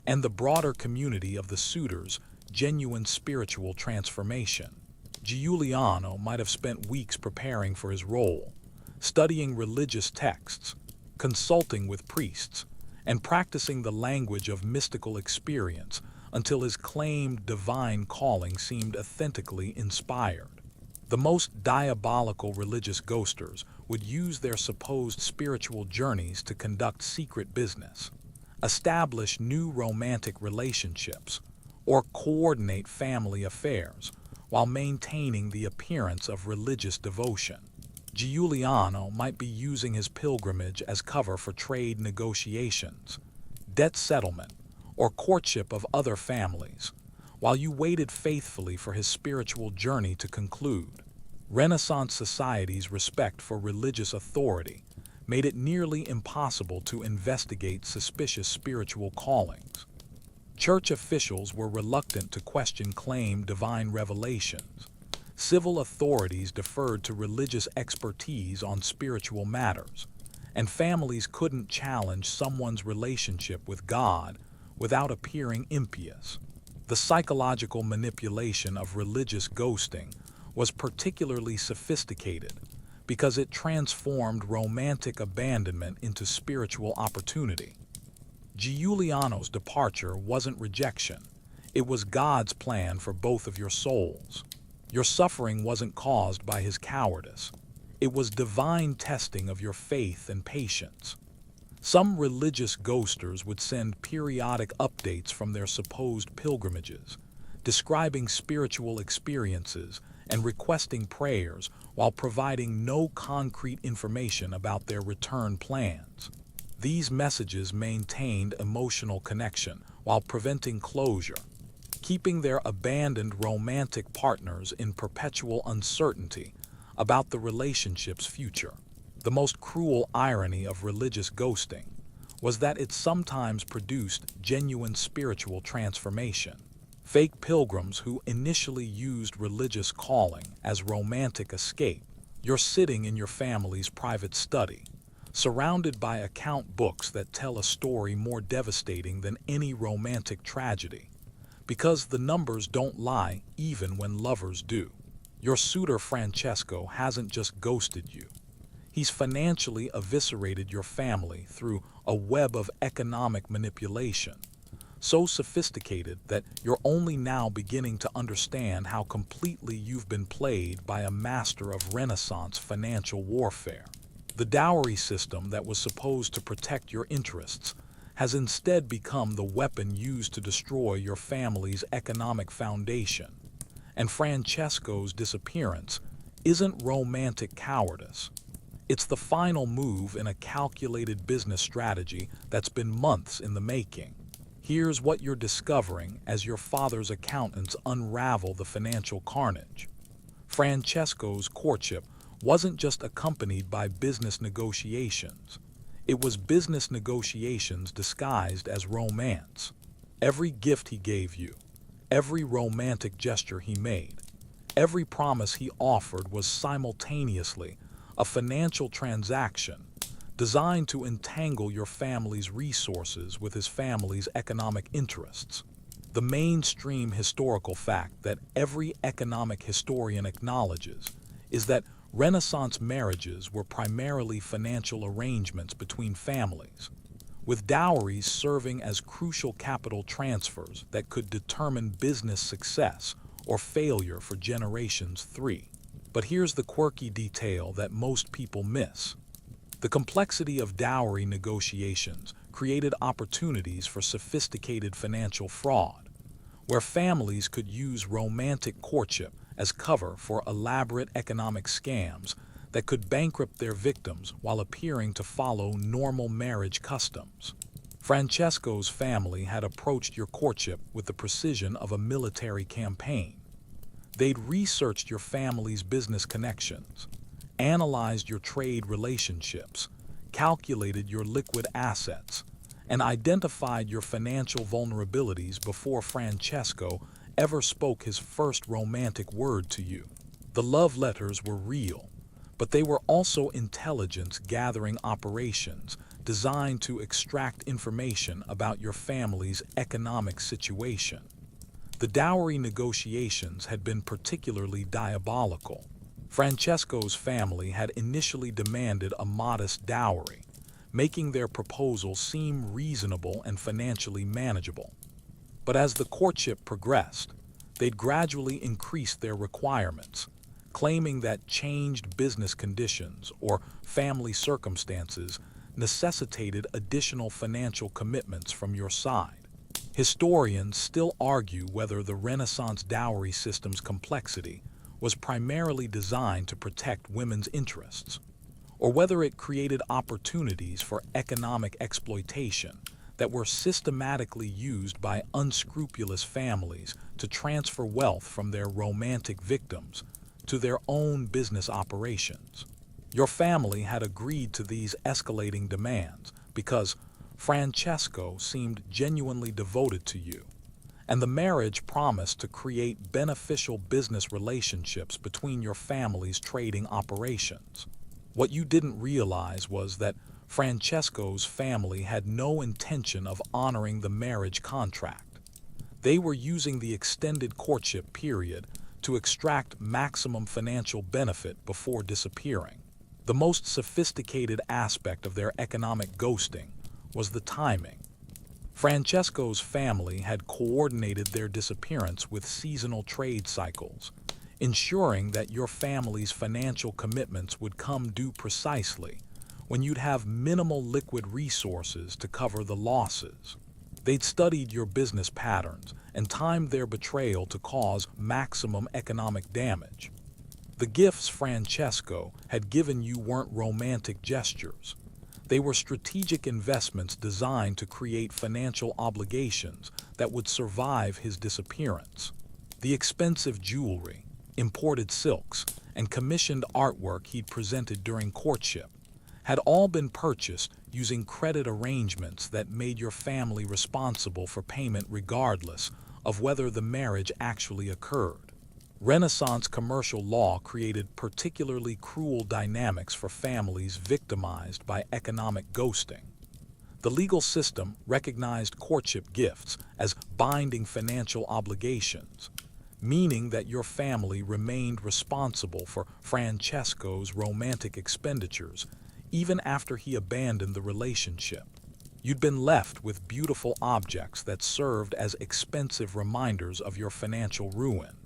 and the broader community of the suitor's genuine spiritual transformation. Giuliano might have spent weeks preparing for his role, studying religious texts, consulting with priests, and practicing the language of mystical experience until his claimed divine calling seemed authentically inspired. The most diabolical religious ghosters would use their supposed spiritual journeys to conduct secret business, establish new romantic relationships, or coordinate family affairs while maintaining the appearance of religious devotion. Giuliano might be using his pilgrimage as cover for trade negotiations, debt settlement, or courtship of other families, while you waited faithfully for his spiritual journey to conclude. Renaissance society's respect for religious authority made it nearly impossible to investigate suspicious spiritual callings. Church officials were reluctant to question claimed divine revelations. Civil authorities deferred to religious expertise on spiritual matters, and families couldn't challenge someone's relationship with God without appearing impious. The psychological manipulation of religious ghosting was particularly sophisticated because it transformed romantic abandonment into spiritual opportunity. Giuliano's departure wasn't rejection, it was God's plan for both of your souls. Your suffering wasn't caused by his cowardice, it was divine testing of your faith and patience. Some religious ghosters would send periodic updates from their supposed pilgrimages, describing spiritual experiences and requesting prayers while providing no concrete information about their return plans. These messages maintained emotional connection while preventing closure, keeping their abandoned romantic partners in perpetual uncertainty about the relationship's future. The most cruel irony of religious ghosting was that it sometimes produced genuine spiritual transformation. Fake pilgrims who initially used religious calling as romantic escape. You're sitting in your family's private study, surrounded by account books that tell a story more devastating than any romantic tragedy, because the numbers don't lie even when lovers do. Your suitor Francesco hasn't just ghosted you. He's financially eviscerated your family through a web of economic manipulation, so sophisticated that you're only now beginning to understand how completely you've been played by a master of Renaissance financial warfare. The dowry system that was supposed to protect your interests has instead become the weapon used to destroy your family's economic foundation. And Francesco's disappearance isn't romantic cowardice. It's the final move in a calculated business strategy that's been months in the making. Here's what you're discovering as your father's accountants unravel the financial carnage. Francesco's courtship wasn't just accompanied by business negotiations. It was business negotiations disguised as romance. Every gift he gave you, every romantic gesture he made, every promise he offered was simultaneously a financial transaction designed to entangle your family's resources with his family's economic interests. The mainstream historical fact that every economic historian acknowledges is that Renaissance marriages were primarily financial arrangements between families, with dowries serving as crucial capital transfers that could determine business success or failure for generations three. But here's the quirky detail that most people miss. The complexity of dowry negotiations created opportunities for sophisticated financial fraud, where families could use romantic courtship as cover for elaborate economic scams that could bankrupt their victims while appearing to follow normal marriage customs. Francesco's family had approached your courtship with the precision of a military campaign. They'd researched your family's business connections, analyzed your trade relationships, calculated your liquid assets, and identified your financial vulnerabilities before Francesco ever spoke his first romantic word to you. The love letters were real, but they were also intelligence-gathering operations designed to extract information about your family's economic situation. The dowry negotiations had been particularly diabolical. Francesco's family had initially demanded a modest dowry, making their proposal seem reasonable and financially manageable. But as the courtship progressed, they'd gradually increased their requirements, claiming that changed business conditions or family circumstances necessitated additional financial commitments from your side. Historians still argue whether the Renaissance dowry system's complexity was primarily designed to protect women's interests, or whether it created opportunities for economic exploitation that were systematically used by unscrupulous families to transfer wealth from their romantic victims to their own business operations. Your family had agreed to these escalating demands because Francesco seemed genuinely devoted to you, and the marriage promised to create beneficial business relationships between your family's trading operations. What you didn't realize was that Francesco's family had no intention of honoring the marriage contract. They were using the extended courtship period to extract maximum financial benefit before disappearing. The most sophisticated aspect of their economic ghosting was the timing. Francesco's family had coordinated their disappearance with seasonal trade cycles, ensuring that your family's financial commitments would come due precisely when you'd have minimal liquid resources to cover the losses. They'd studied your business patterns and timed their betrayal to cause maximum economic damage. The gifts Francesco had given you weren't romantic gestures. They were strategic investments designed to create financial obligations that would survive his disappearance. The expensive jewelry, imported silks, and commissioned artwork he'd presented during courtship had all been purchased using credit arrangements that made your family responsible for payment regardless of whether the marriage actually occurred. Renaissance commercial law created particularly cruel dynamics for families victimized by economic ghosting. The legal system recognized courtship gifts as binding financial obligations, meaning that your family remained responsible for Francesco's romantic expenditures even after he abandoned the relationship. You'd been left with beautiful objects that served as expensive reminders of your financial ruin.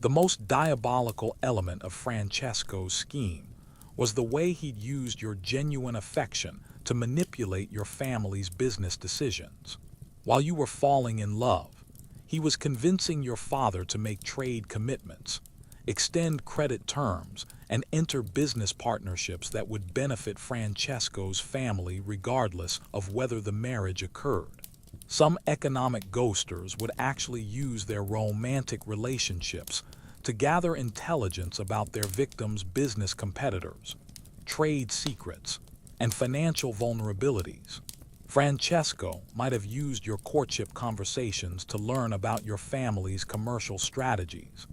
The most diabolical element of Francesco's scheme was the way he'd used your genuine affection to manipulate your family's business decisions. While you were falling in love, he was convincing your father to make trade commitments, extend credit terms, and enter business partnerships that would benefit Francesco's family regardless of whether the marriage occurred. Some economic ghosters would actually use their romantic relationships to gather intelligence about their victims' business competitors, trade secrets, and financial vulnerabilities. Francesco might have used your courtship conversations to learn about your family's commercial strategies,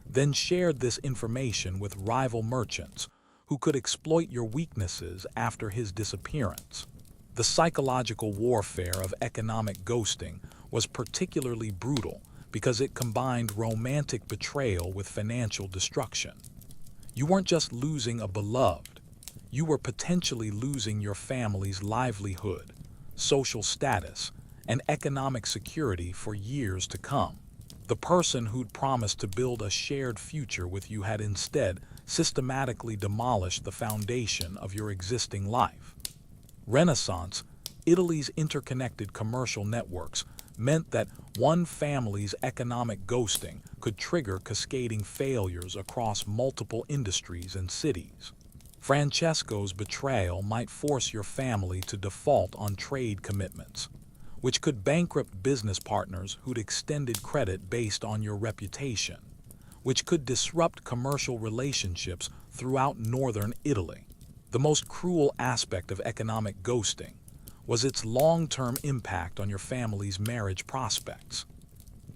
then shared this information with rival merchants who could exploit your weaknesses after his disappearance. The psychological warfare of economic ghosting was particularly brutal because it combined romantic betrayal with financial destruction. You weren't just losing a beloved, you were potentially losing your family's livelihood, social status, and economic security for years to come. The person who'd promised to build a shared future with you had instead systematically demolished the foundation of your existing life. Renaissance, Italy's interconnected commercial networks, meant that one family's economic ghosting could trigger cascading failures across multiple industries and cities. Francesco's betrayal might force your family to default on trade commitments, which could bankrupt business partners who'd extended credit based on your reputation, which could disrupt commercial relationships throughout northern Italy. The most cruel aspect of economic ghosting was its long-term impact on your family's marriage prospects.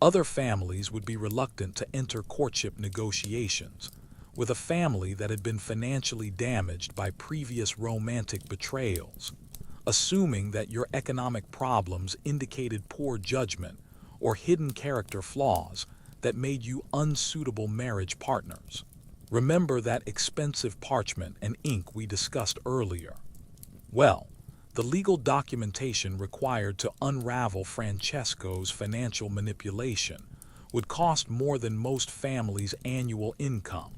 Other families would be reluctant to enter courtship negotiations with a family that had been financially damaged by previous romantic betrayals, assuming that your economic problems indicated poor judgment or hidden character flaws that made you unsuitable marriage partners. Remember that expensive parchment and ink we discussed earlier? Well, the legal documentation required to unravel Francesco's financial manipulation would cost more than most families' annual income,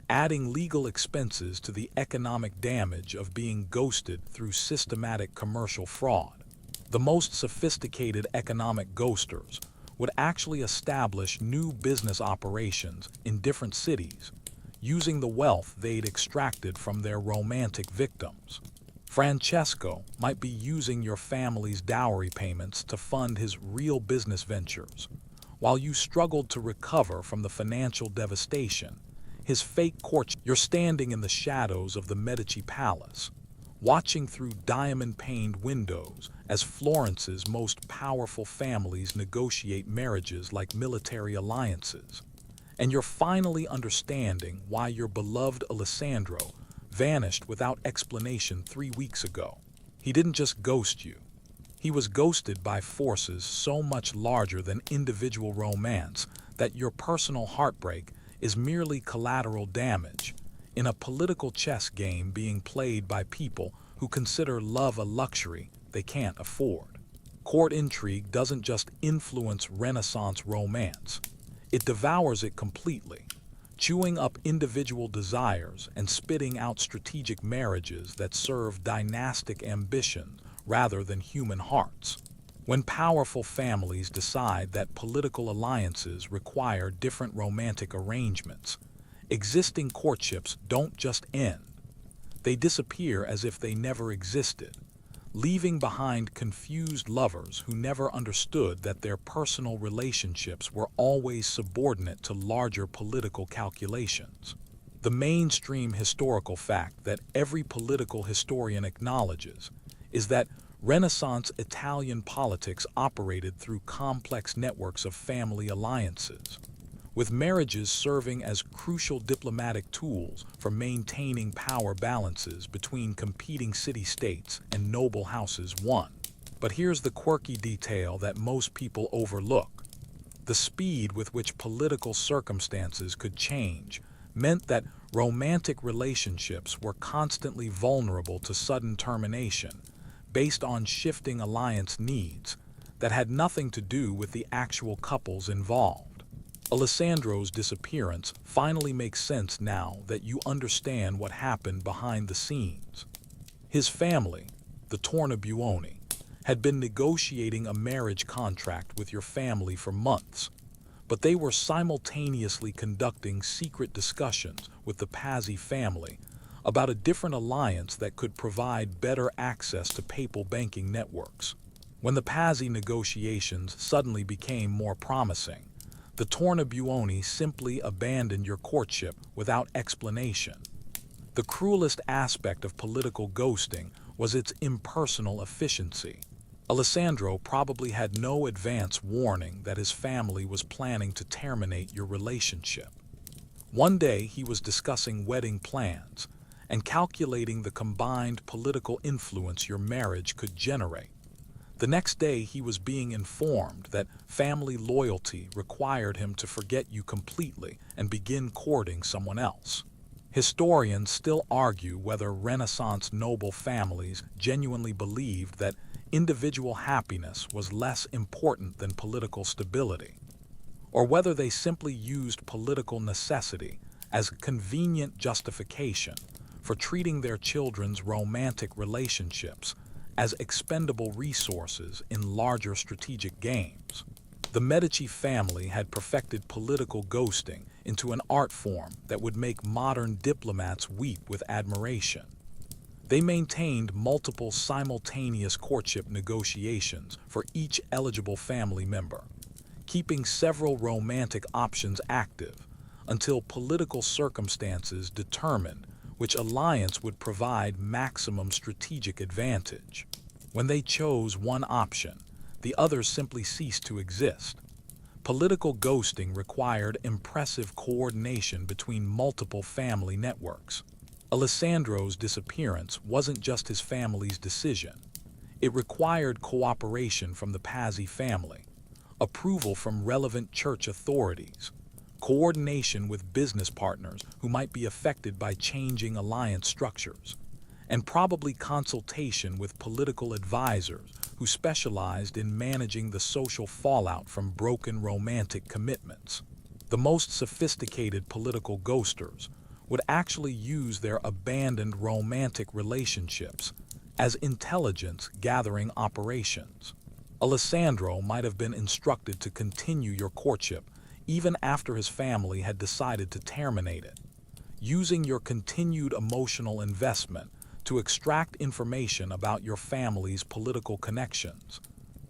adding legal expenses to the economic damage of being ghosted through systematic commercial fraud. The most sophisticated economic ghosters would actually establish new business operations in different cities, using the wealth they'd extracted from their romantic victims. Francesco might be using your family's dowry payments to fund his real business ventures, while you struggled to recover from the financial devastation. His fake courtship. You're standing in the shadows of the Medici Palace, watching through diamond-paned windows as Florence's most powerful families negotiate marriages like military alliances. And you're finally understanding why your beloved Alessandro vanished without explanation 3 weeks ago. He didn't just ghost you. He was ghosted by forces so much larger than individual romance that your personal heartbreak is merely collateral damage in a political chess game being played by people who consider love a luxury they can't afford. Court intrigue doesn't just influence Renaissance romance, it devours it completely, chewing up individual desires and spitting out strategic marriages that serve dynastic ambitions rather than human hearts. When powerful families decide that political alliances require different romantic arrangements, existing courtships don't just end. They disappear as if they never existed, leaving behind confused lovers who never understood that their personal relationships were always subordinate to larger political calculations. The mainstream historical fact that every political historian acknowledges is that Renaissance Italian politics operated through complex networks of family alliances, with marriages serving as crucial diplomatic tools for maintaining power balances between competing city-states and noble houses. But here's the quirky detail that most people overlook. The speed with which political circumstances could change meant that romantic relationships were constantly vulnerable to sudden termination, based on shifting alliance needs that had nothing to do with the actual couples involved. Alessandro's disappearance finally makes sense now that you understand what happened behind the scenes. His family, the Tornabuoni, had been negotiating a marriage contract with your family for months, but they were simultaneously conducting secret discussions with the Pazzi family about a different alliance that could provide better access to papal banking networks. When the Pazzi negotiations suddenly became more promising, the Tornabuoni simply abandoned your courtship without explanation. The cruelest aspect of political ghosting was its impersonal efficiency. Alessandro probably had no advance warning that his family was planning to terminate your relationship. One day he was discussing wedding plans and calculating the combined political influence your marriage could generate. The next day he was being informed that family loyalty required him to forget you completely and begin courting someone else. Historians still argue whether Renaissance noble families genuinely believed that individual happiness was less important than political stability, or whether they simply used political necessity as convenient justification for treating their children's romantic relationships as expendable resources in larger strategic games. The Medici family had perfected political ghosting into an art form that would make modern diplomats weep with admiration. They maintained multiple simultaneous courtship negotiations for each eligible family member, keeping several romantic options active until political circumstances determined which alliance would provide maximum strategic advantage. When they chose one option, the others simply ceased to exist. Political ghosting required impressive coordination between multiple family networks. Alessandro's disappearance wasn't just his family's decision. It required cooperation from the Pazzi family, approval from relevant church authorities, coordination with business partners who might be affected by changing alliance structures, and probably consultation with political advisors who specialized in managing the social fallout from broken romantic commitments. The most sophisticated political ghosters would actually use their abandoned romantic relationships as intelligence-gathering operations. Alessandro might have been instructed to continue your courtship even after his family had decided to terminate it, using your continued emotional investment to extract information about your family's political connections,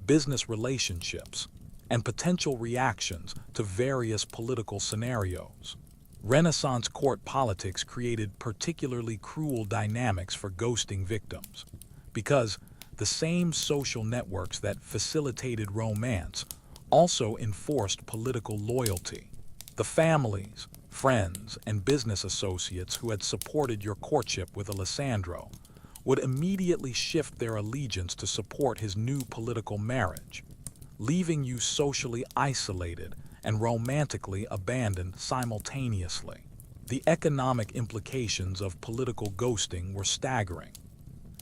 business relationships, and potential reactions to various political scenarios. Renaissance court politics created particularly cruel dynamics for ghosting victims, because the same social networks that facilitated romance also enforced political loyalty. The families, friends, and business associates who had supported your courtship with Alessandro would immediately shift their allegiance to support his new political marriage, leaving you socially isolated and romantically abandoned simultaneously. The economic implications of political ghosting were staggering.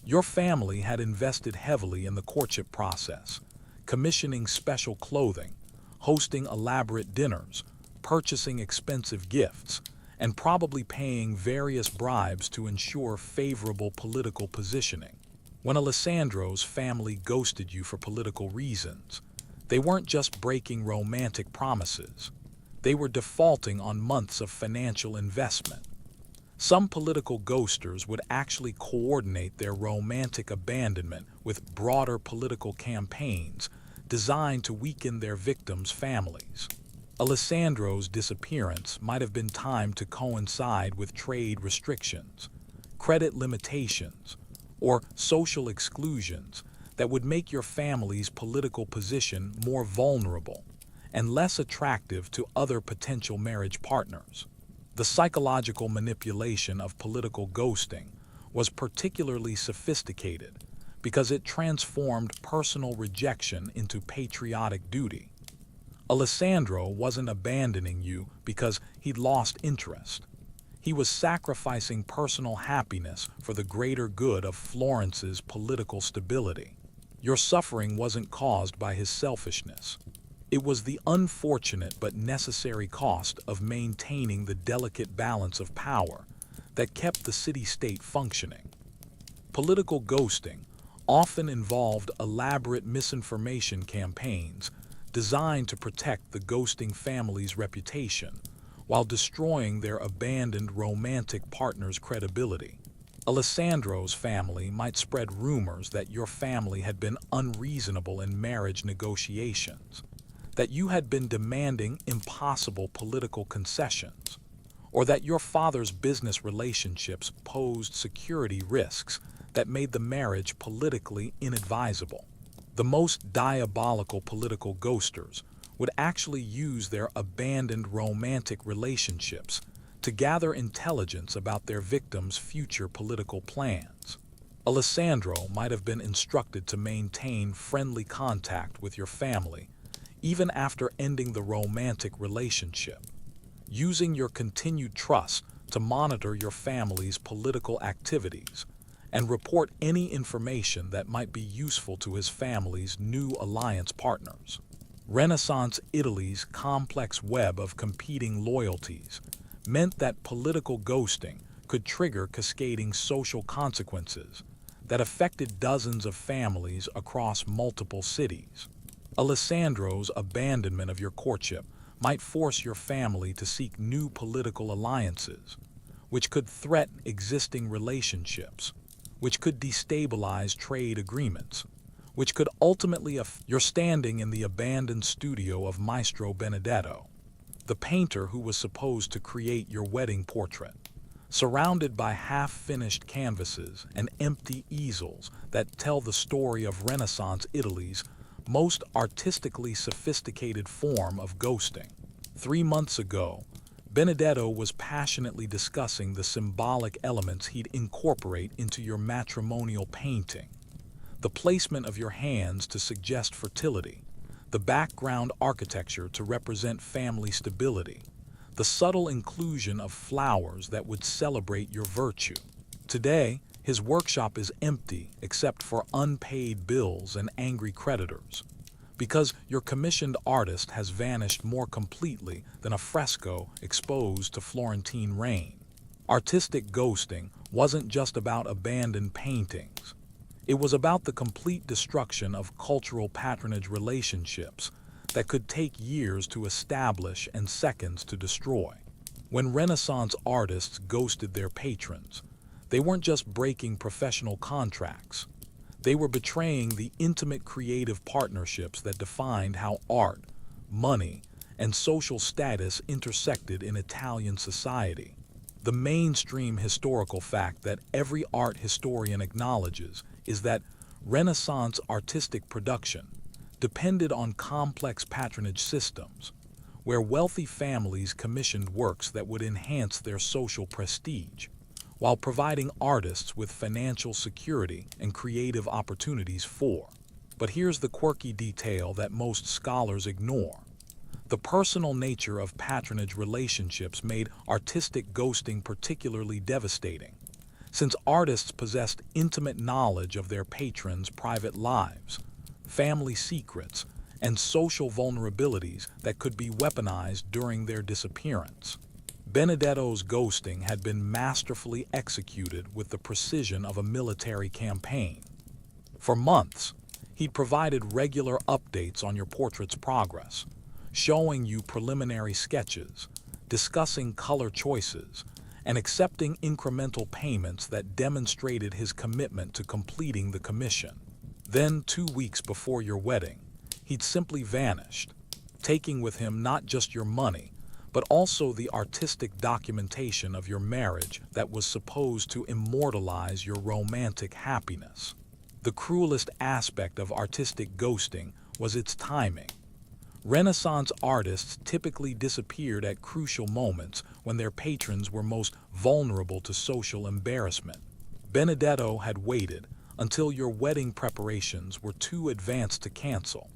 Your family had invested heavily in the courtship process, commissioning special clothing, hosting elaborate dinners, purchasing expensive gifts, and probably paying various bribes to ensure favorable political positioning. When Alessandro's family ghosted you for political reasons, they weren't just breaking romantic promises. They were defaulting on months of financial investment. Some political ghosters would actually coordinate their romantic abandonment with broader political campaigns designed to weaken their victims' families. Alessandro's disappearance might have been timed to coincide with trade restrictions, credit limitations, or social exclusions that would make your family's political position more vulnerable and less attractive to other potential marriage partners. The psychological manipulation of political ghosting was particularly sophisticated because it transformed personal rejection into patriotic duty. Alessandro wasn't abandoning you because he'd lost interest. He was sacrificing personal happiness for the greater good of Florence's political stability. Your suffering wasn't caused by his selfishness. It was the unfortunate but necessary cost of maintaining the delicate balance of power that kept the city-state functioning. Political ghosting often involved elaborate misinformation campaigns designed to protect the ghosting family's reputation while destroying their abandoned romantic partner's credibility. Alessandro's family might spread rumors that your family had been unreasonable in marriage negotiations, that you had been demanding impossible political concessions, or that your father's business relationships posed security risks that made the marriage politically inadvisable. The most diabolical political ghosters would actually use their abandoned romantic relationships to gather intelligence about their victims' future political plans. Alessandro might have been instructed to maintain friendly contact with your family even after ending the romantic relationship, using your continued trust to monitor your family's political activities and report any information that might be useful to his family's new alliance partners. Renaissance Italy's complex web of competing loyalties meant that political ghosting could trigger cascading social consequences that affected dozens of families across multiple cities. Alessandro's abandonment of your courtship might force your family to seek new political alliances, which could threaten existing relationships, which could destabilize trade agreements, which could ultimately affect your standing in the abandoned studio of Maestro Benedetto, the painter who was supposed to create your wedding portrait. Surrounded by half-finished canvases and empty easels that tell the story of Renaissance Italy's most artistically sophisticated form of ghosting. 3 months ago, Benedetto was passionately discussing the symbolic elements he'd incorporate into your matrimonial painting. The placement of your hands to suggest fertility, the background architecture to represent family stability, the subtle inclusion of flowers that would celebrate your virtue. Today, his workshop is empty except for unpaid bills and angry creditors, because your commissioned artist has vanished more completely than a fresco exposed to Florentine rain. Artistic ghosting wasn't just about abandoned paintings. It was about the complete destruction of cultural patronage relationships that could take years to establish and seconds to destroy. When Renaissance artists ghosted their patrons, they weren't just breaking professional contracts. They were betraying the intimate creative partnerships that defined how art, money, and social status intersected in Italian society. The mainstream historical fact that every art historian acknowledges is that Renaissance artistic production depended on complex patronage systems, where wealthy families commissioned works that would enhance their social prestige, while providing artists with financial security and creative opportunities for. But here's the quirky detail that most scholars ignore. The personal nature of patronage relationships made artistic ghosting particularly devastating, since artists possessed intimate knowledge of their patrons' private lives, family secrets, and social vulnerabilities that could be weaponized during their disappearance. Benedetto's ghosting had been masterfully executed with the precision of a military campaign. For months, he'd provided regular updates on your portrait's progress, showing you preliminary sketches, discussing color choices, and accepting incremental payments that demonstrated his commitment to completing the commission. Then, 2 weeks before your wedding, he'd simply vanished, taking with him not just your money, but also the artistic documentation of your marriage that was supposed to immortalize your romantic happiness. The cruelest aspect of artistic ghosting was its timing. Renaissance artists typically disappeared at crucial moments when their patrons were most vulnerable to social embarrassment. Benedetto had waited until your wedding preparations were too advanced to cancel,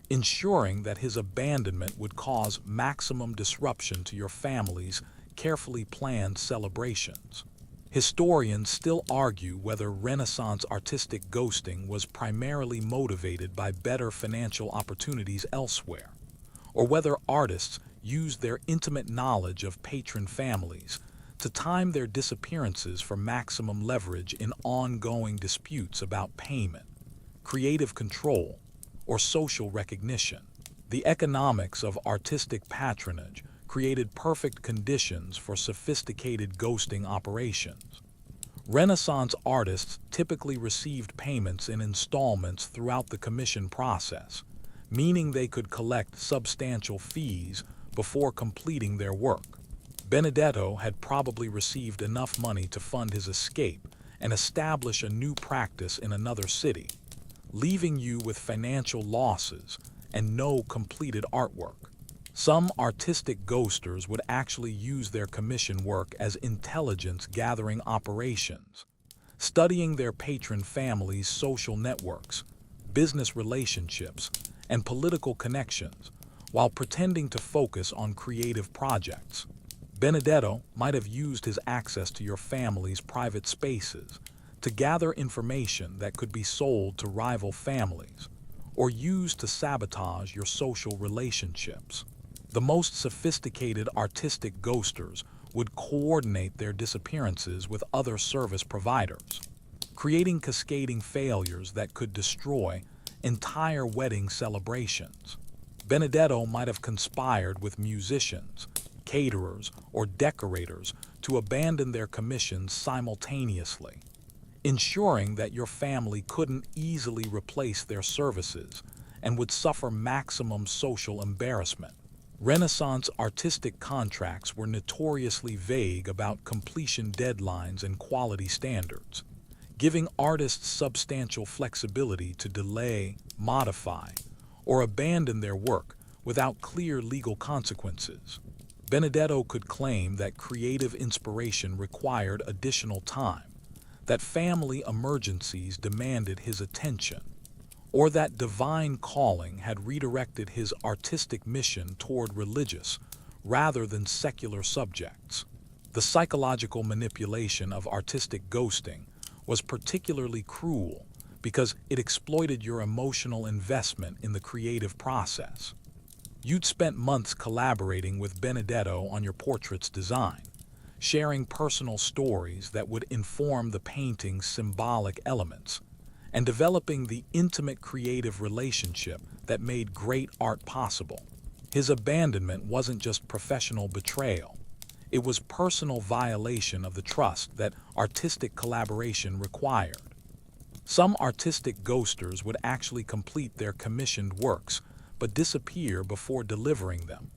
ensuring that his abandonment would cause maximum disruption to your family's carefully planned celebrations. Historians still argue whether Renaissance artistic ghosting was primarily motivated by better financial opportunities elsewhere, or whether artists used their intimate knowledge of patron families to time their disappearances for maximum leverage in ongoing disputes about payment, creative control, or social recognition. The economics of artistic patronage created perfect conditions for sophisticated ghosting operations. Renaissance artists typically received payments in installments throughout the commission process, meaning they could collect substantial fees before completing their work. Benedetto had probably received enough money to fund his escape and establish a new practice in another city, leaving you with financial losses and no completed artwork. Some artistic ghosters would actually use their commission work as intelligence-gathering operations, studying their patron families' social networks, business relationships, and political connections, while pretending to focus on creative projects. Benedetto might have used his access to your family's private spaces to gather information that could be sold to rival families or used to sabotage your social relationships. The most sophisticated artistic ghosters would coordinate their disappearances with other service providers, creating cascading failures that could destroy entire wedding celebrations. Benedetto might have conspired with musicians, caterers, or decorators to abandon their commissions simultaneously, ensuring that your family couldn't easily replace their services and would suffer maximum social embarrassment. Renaissance artistic contracts were notoriously vague about completion deadlines and quality standards, giving artists substantial flexibility to delay, modify, or abandon their work without clear legal consequences. Benedetto could claim that creative inspiration required additional time, that family emergencies demanded his attention, or that divine calling had redirected his artistic mission toward religious rather than secular subjects. The psychological manipulation of artistic ghosting was particularly cruel because it exploited your emotional investment in the creative process. You'd spent months collaborating with Benedetto on your portrait's design, sharing personal stories that would inform the painting's symbolic elements, and developing the intimate creative relationship that made great art possible. His abandonment wasn't just professional betrayal. It was personal violation of the trust that artistic collaboration required. Some artistic ghosters would actually complete their commissioned works but disappear before delivering them,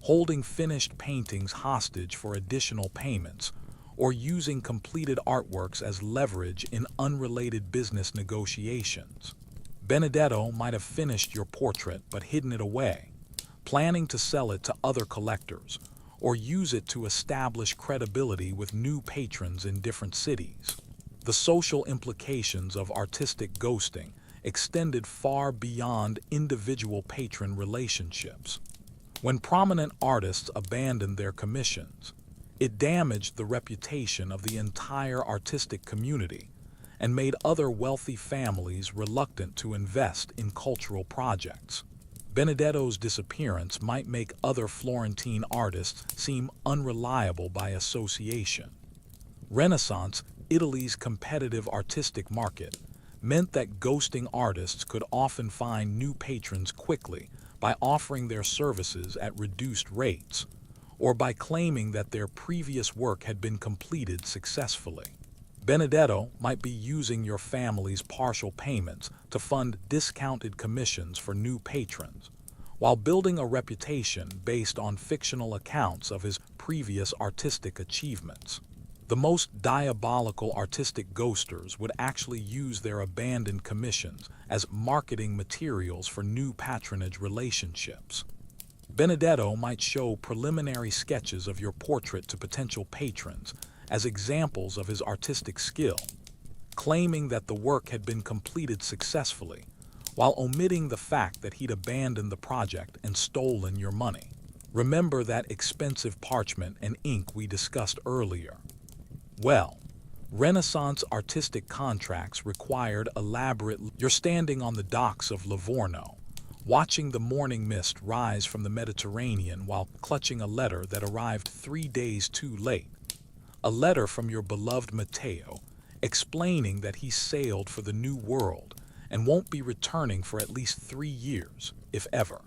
holding finished paintings hostage for additional payments, or using completed artworks as leverage in unrelated business negotiations. Benedetto might have finished your portrait but hidden it away, planning to sell it to other collectors, or use it to establish credibility with new patrons in different cities. The social implications of artistic ghosting extended far beyond individual patron relationships. When prominent artists abandoned their commissions, it damaged the reputation of the entire artistic community and made other wealthy families reluctant to invest in cultural projects. Benedetto's disappearance might make other Florentine artists seem unreliable by association. Renaissance, Italy's competitive artistic market, meant that ghosting artists could often find new patrons quickly by offering their services at reduced rates, or by claiming that their previous work had been completed successfully. Benedetto might be using your family's partial payments to fund discounted commissions for new patrons, while building a reputation based on fictional accounts of his previous artistic achievements. The most diabolical artistic ghosters would actually use their abandoned commissions as marketing materials for new patronage relationships. Benedetto might show preliminary sketches of your portrait to potential patrons as examples of his artistic skill, claiming that the work had been completed successfully, while omitting the fact that he'd abandoned the project and stolen your money. Remember that expensive parchment and ink we discussed earlier? Well, Renaissance artistic contracts required elaborate. You're standing on the docks of Livorno, watching the morning mist rise from the Mediterranean while clutching a letter that arrived 3 days too late. A letter from your beloved Matteo, explaining that he sailed for the New World and won't be returning for at least 3 years, if ever.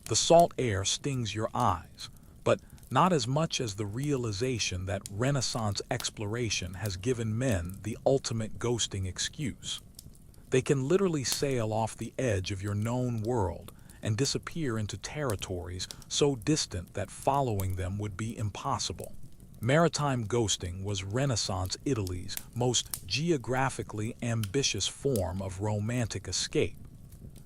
The salt air stings your eyes, but not as much as the realization that Renaissance exploration has given men the ultimate ghosting excuse. They can literally sail off the edge of your known world and disappear into territories so distant that following them would be impossible. Maritime ghosting was Renaissance Italy's most geographically ambitious form of romantic escape.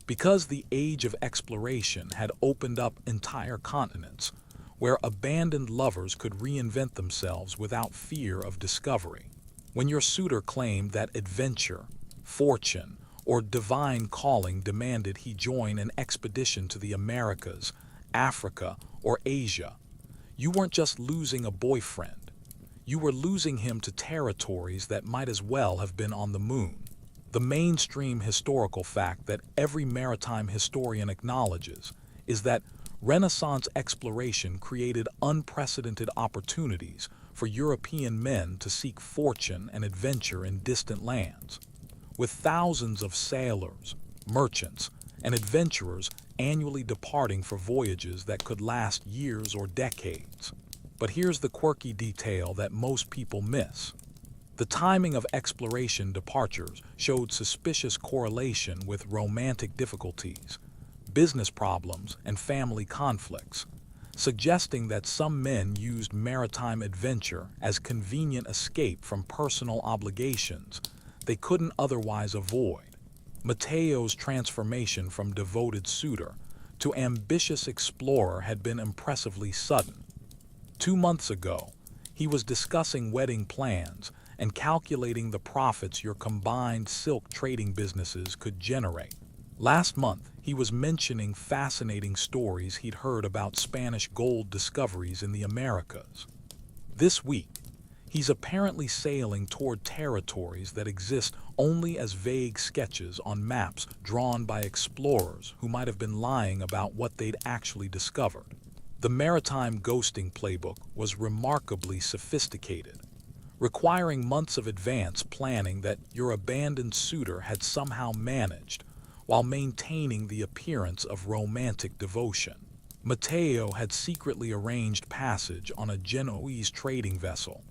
Because the age of exploration had opened up entire continents where abandoned lovers could reinvent themselves without fear of discovery. When your suitor claimed that adventure, fortune, or divine calling demanded he join an expedition to the Americas, Africa, or Asia, you weren't just losing a boyfriend. You were losing him to territories that might as well have been on the moon. The mainstream historical fact that every maritime historian acknowledges is that Renaissance exploration created unprecedented opportunities for European men to seek fortune and adventure in distant lands. With thousands of sailors, merchants, and adventurers annually departing for voyages that could last years or decades. But here's the quirky detail that most people miss. The timing of exploration departures showed suspicious correlation with romantic difficulties, business problems, and family conflicts, suggesting that some men used maritime adventure as convenient escape from personal obligations they couldn't otherwise avoid. Matteo's transformation from devoted suitor to ambitious explorer had been impressively sudden. 2 months ago, he was discussing wedding plans and calculating the profits your combined silk trading businesses could generate. Last month, he was mentioning fascinating stories he'd heard about Spanish gold discoveries in the Americas. This week, he's apparently sailing toward territories that exist only as vague sketches on maps drawn by explorers who might have been lying about what they'd actually discovered. The maritime ghosting playbook was remarkably sophisticated, requiring months of advance planning that your abandoned suitor had somehow managed while maintaining the appearance of romantic devotion. Matteo had secretly arranged passage on a Genoese trading vessel,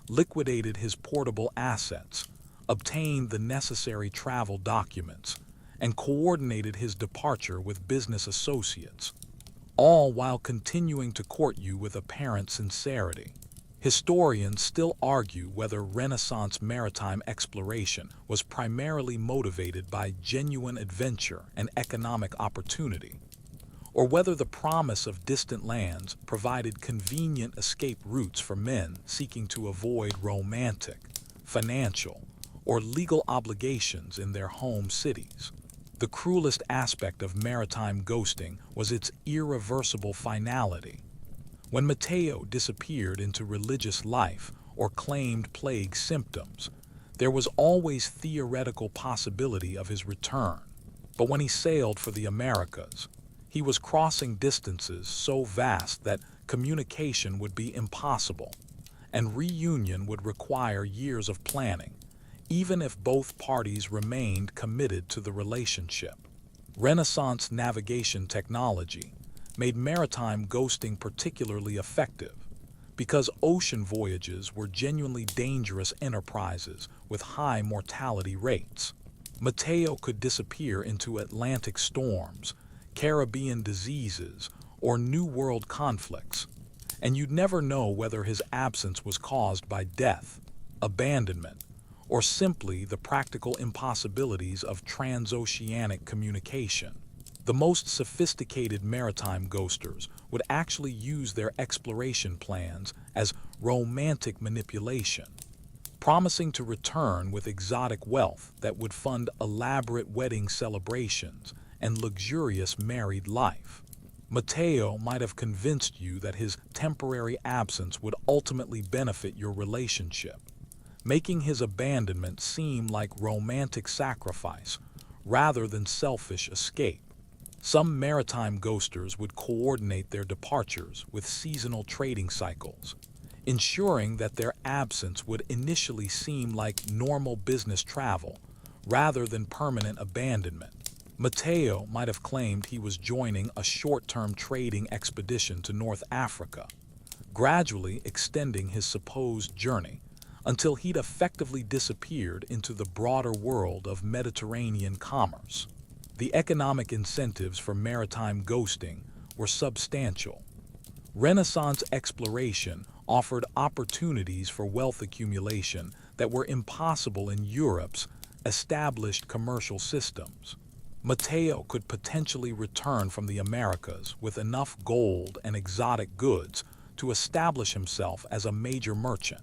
liquidated his portable assets, obtained the necessary travel documents, and coordinated his departure with business associates, all while continuing to court you with apparent sincerity. Historians still argue whether Renaissance maritime exploration was primarily motivated by genuine adventure and economic opportunity, or whether the promise of distant lands provided convenient escape routes for men seeking to avoid romantic, financial, or legal obligations in their home cities. The cruelest aspect of maritime ghosting was its irreversible finality. When Matteo disappeared into religious life or claimed plague symptoms, there was always theoretical possibility of his return. But when he sailed for the Americas, he was crossing distances so vast that communication would be impossible, and reunion would require years of planning, even if both parties remained committed to the relationship. Renaissance navigation technology made maritime ghosting particularly effective because ocean voyages were genuinely dangerous enterprises with high mortality rates. Matteo could disappear into Atlantic storms, Caribbean diseases, or New World conflicts, and you'd never know whether his absence was caused by death, abandonment, or simply the practical impossibilities of transoceanic communication. The most sophisticated maritime ghosters would actually use their exploration plans as romantic manipulation, promising to return with exotic wealth that would fund elaborate wedding celebrations and luxurious married life. Matteo might have convinced you that his temporary absence would ultimately benefit your relationship, making his abandonment seem like romantic sacrifice rather than selfish escape. Some maritime ghosters would coordinate their departures with seasonal trading cycles, ensuring that their absence would initially seem like normal business travel rather than permanent abandonment. Matteo might have claimed he was joining a short-term trading expedition to North Africa, gradually extending his supposed journey until he'd effectively disappeared into the broader world of Mediterranean commerce. The economic incentives for maritime ghosting were substantial. Renaissance exploration offered opportunities for wealth accumulation that were impossible in Europe's established commercial systems. Matteo could potentially return from the Americas with enough gold and exotic goods to establish himself as a major merchant,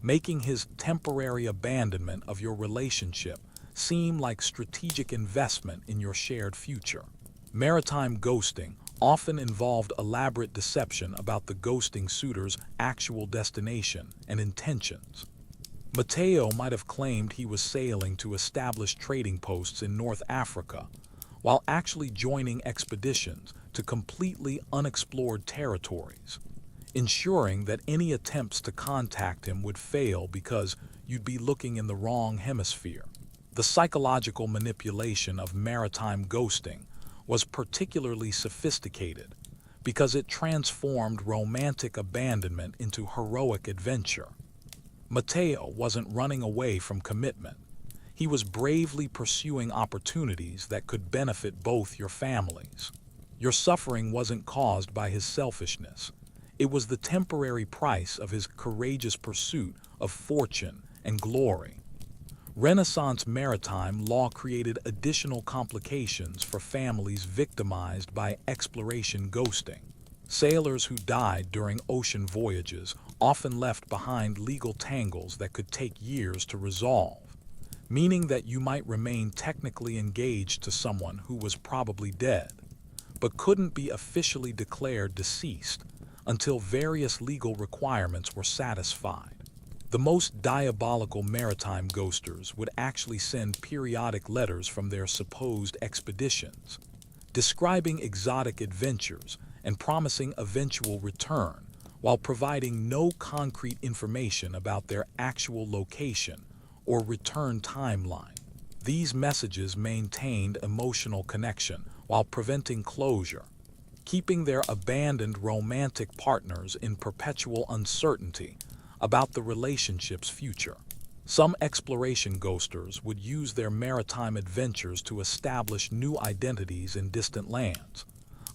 making his temporary abandonment of your relationship seem like strategic investment in your shared future. Maritime ghosting often involved elaborate deception about the ghosting suitor's actual destination and intentions. Matteo might have claimed he was sailing to establish trading posts in North Africa, while actually joining expeditions to completely unexplored territories, ensuring that any attempts to contact him would fail because you'd be looking in the wrong hemisphere. The psychological manipulation of maritime ghosting was particularly sophisticated because it transformed romantic abandonment into heroic adventure. Matteo wasn't running away from commitment. He was bravely pursuing opportunities that could benefit both your families. Your suffering wasn't caused by his selfishness. It was the temporary price of his courageous pursuit of fortune and glory. Renaissance maritime law created additional complications for families victimized by exploration ghosting. Sailors who died during ocean voyages often left behind legal tangles that could take years to resolve, meaning that you might remain technically engaged to someone who was probably dead, but couldn't be officially declared deceased until various legal requirements were satisfied. The most diabolical maritime ghosters would actually send periodic letters from their supposed expeditions, describing exotic adventures and promising eventual return, while providing no concrete information about their actual location or return timeline. These messages maintained emotional connection while preventing closure, keeping their abandoned romantic partners in perpetual uncertainty about the relationship's future. Some exploration ghosters would use their maritime adventures to establish new identities in distant lands,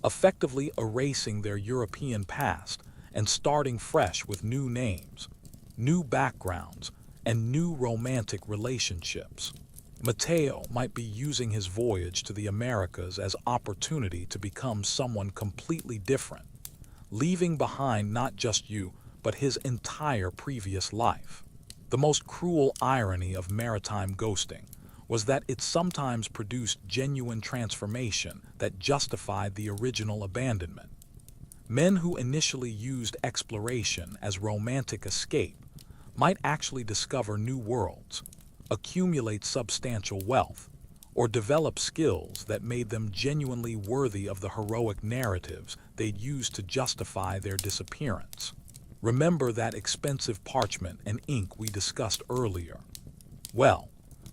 effectively erasing their European past and starting fresh with new names, new backgrounds, and new romantic relationships. Matteo might be using his voyage to the Americas as opportunity to become someone completely different, leaving behind not just you, but his entire previous life. The most cruel irony of maritime ghosting was that it sometimes produced genuine transformation that justified the original abandonment. Men who initially used exploration as romantic escape might actually discover new worlds, accumulate substantial wealth, or develop skills that made them genuinely worthy of the heroic narratives they'd used to justify their disappearance. Remember that expensive parchment and ink we discussed earlier? Well,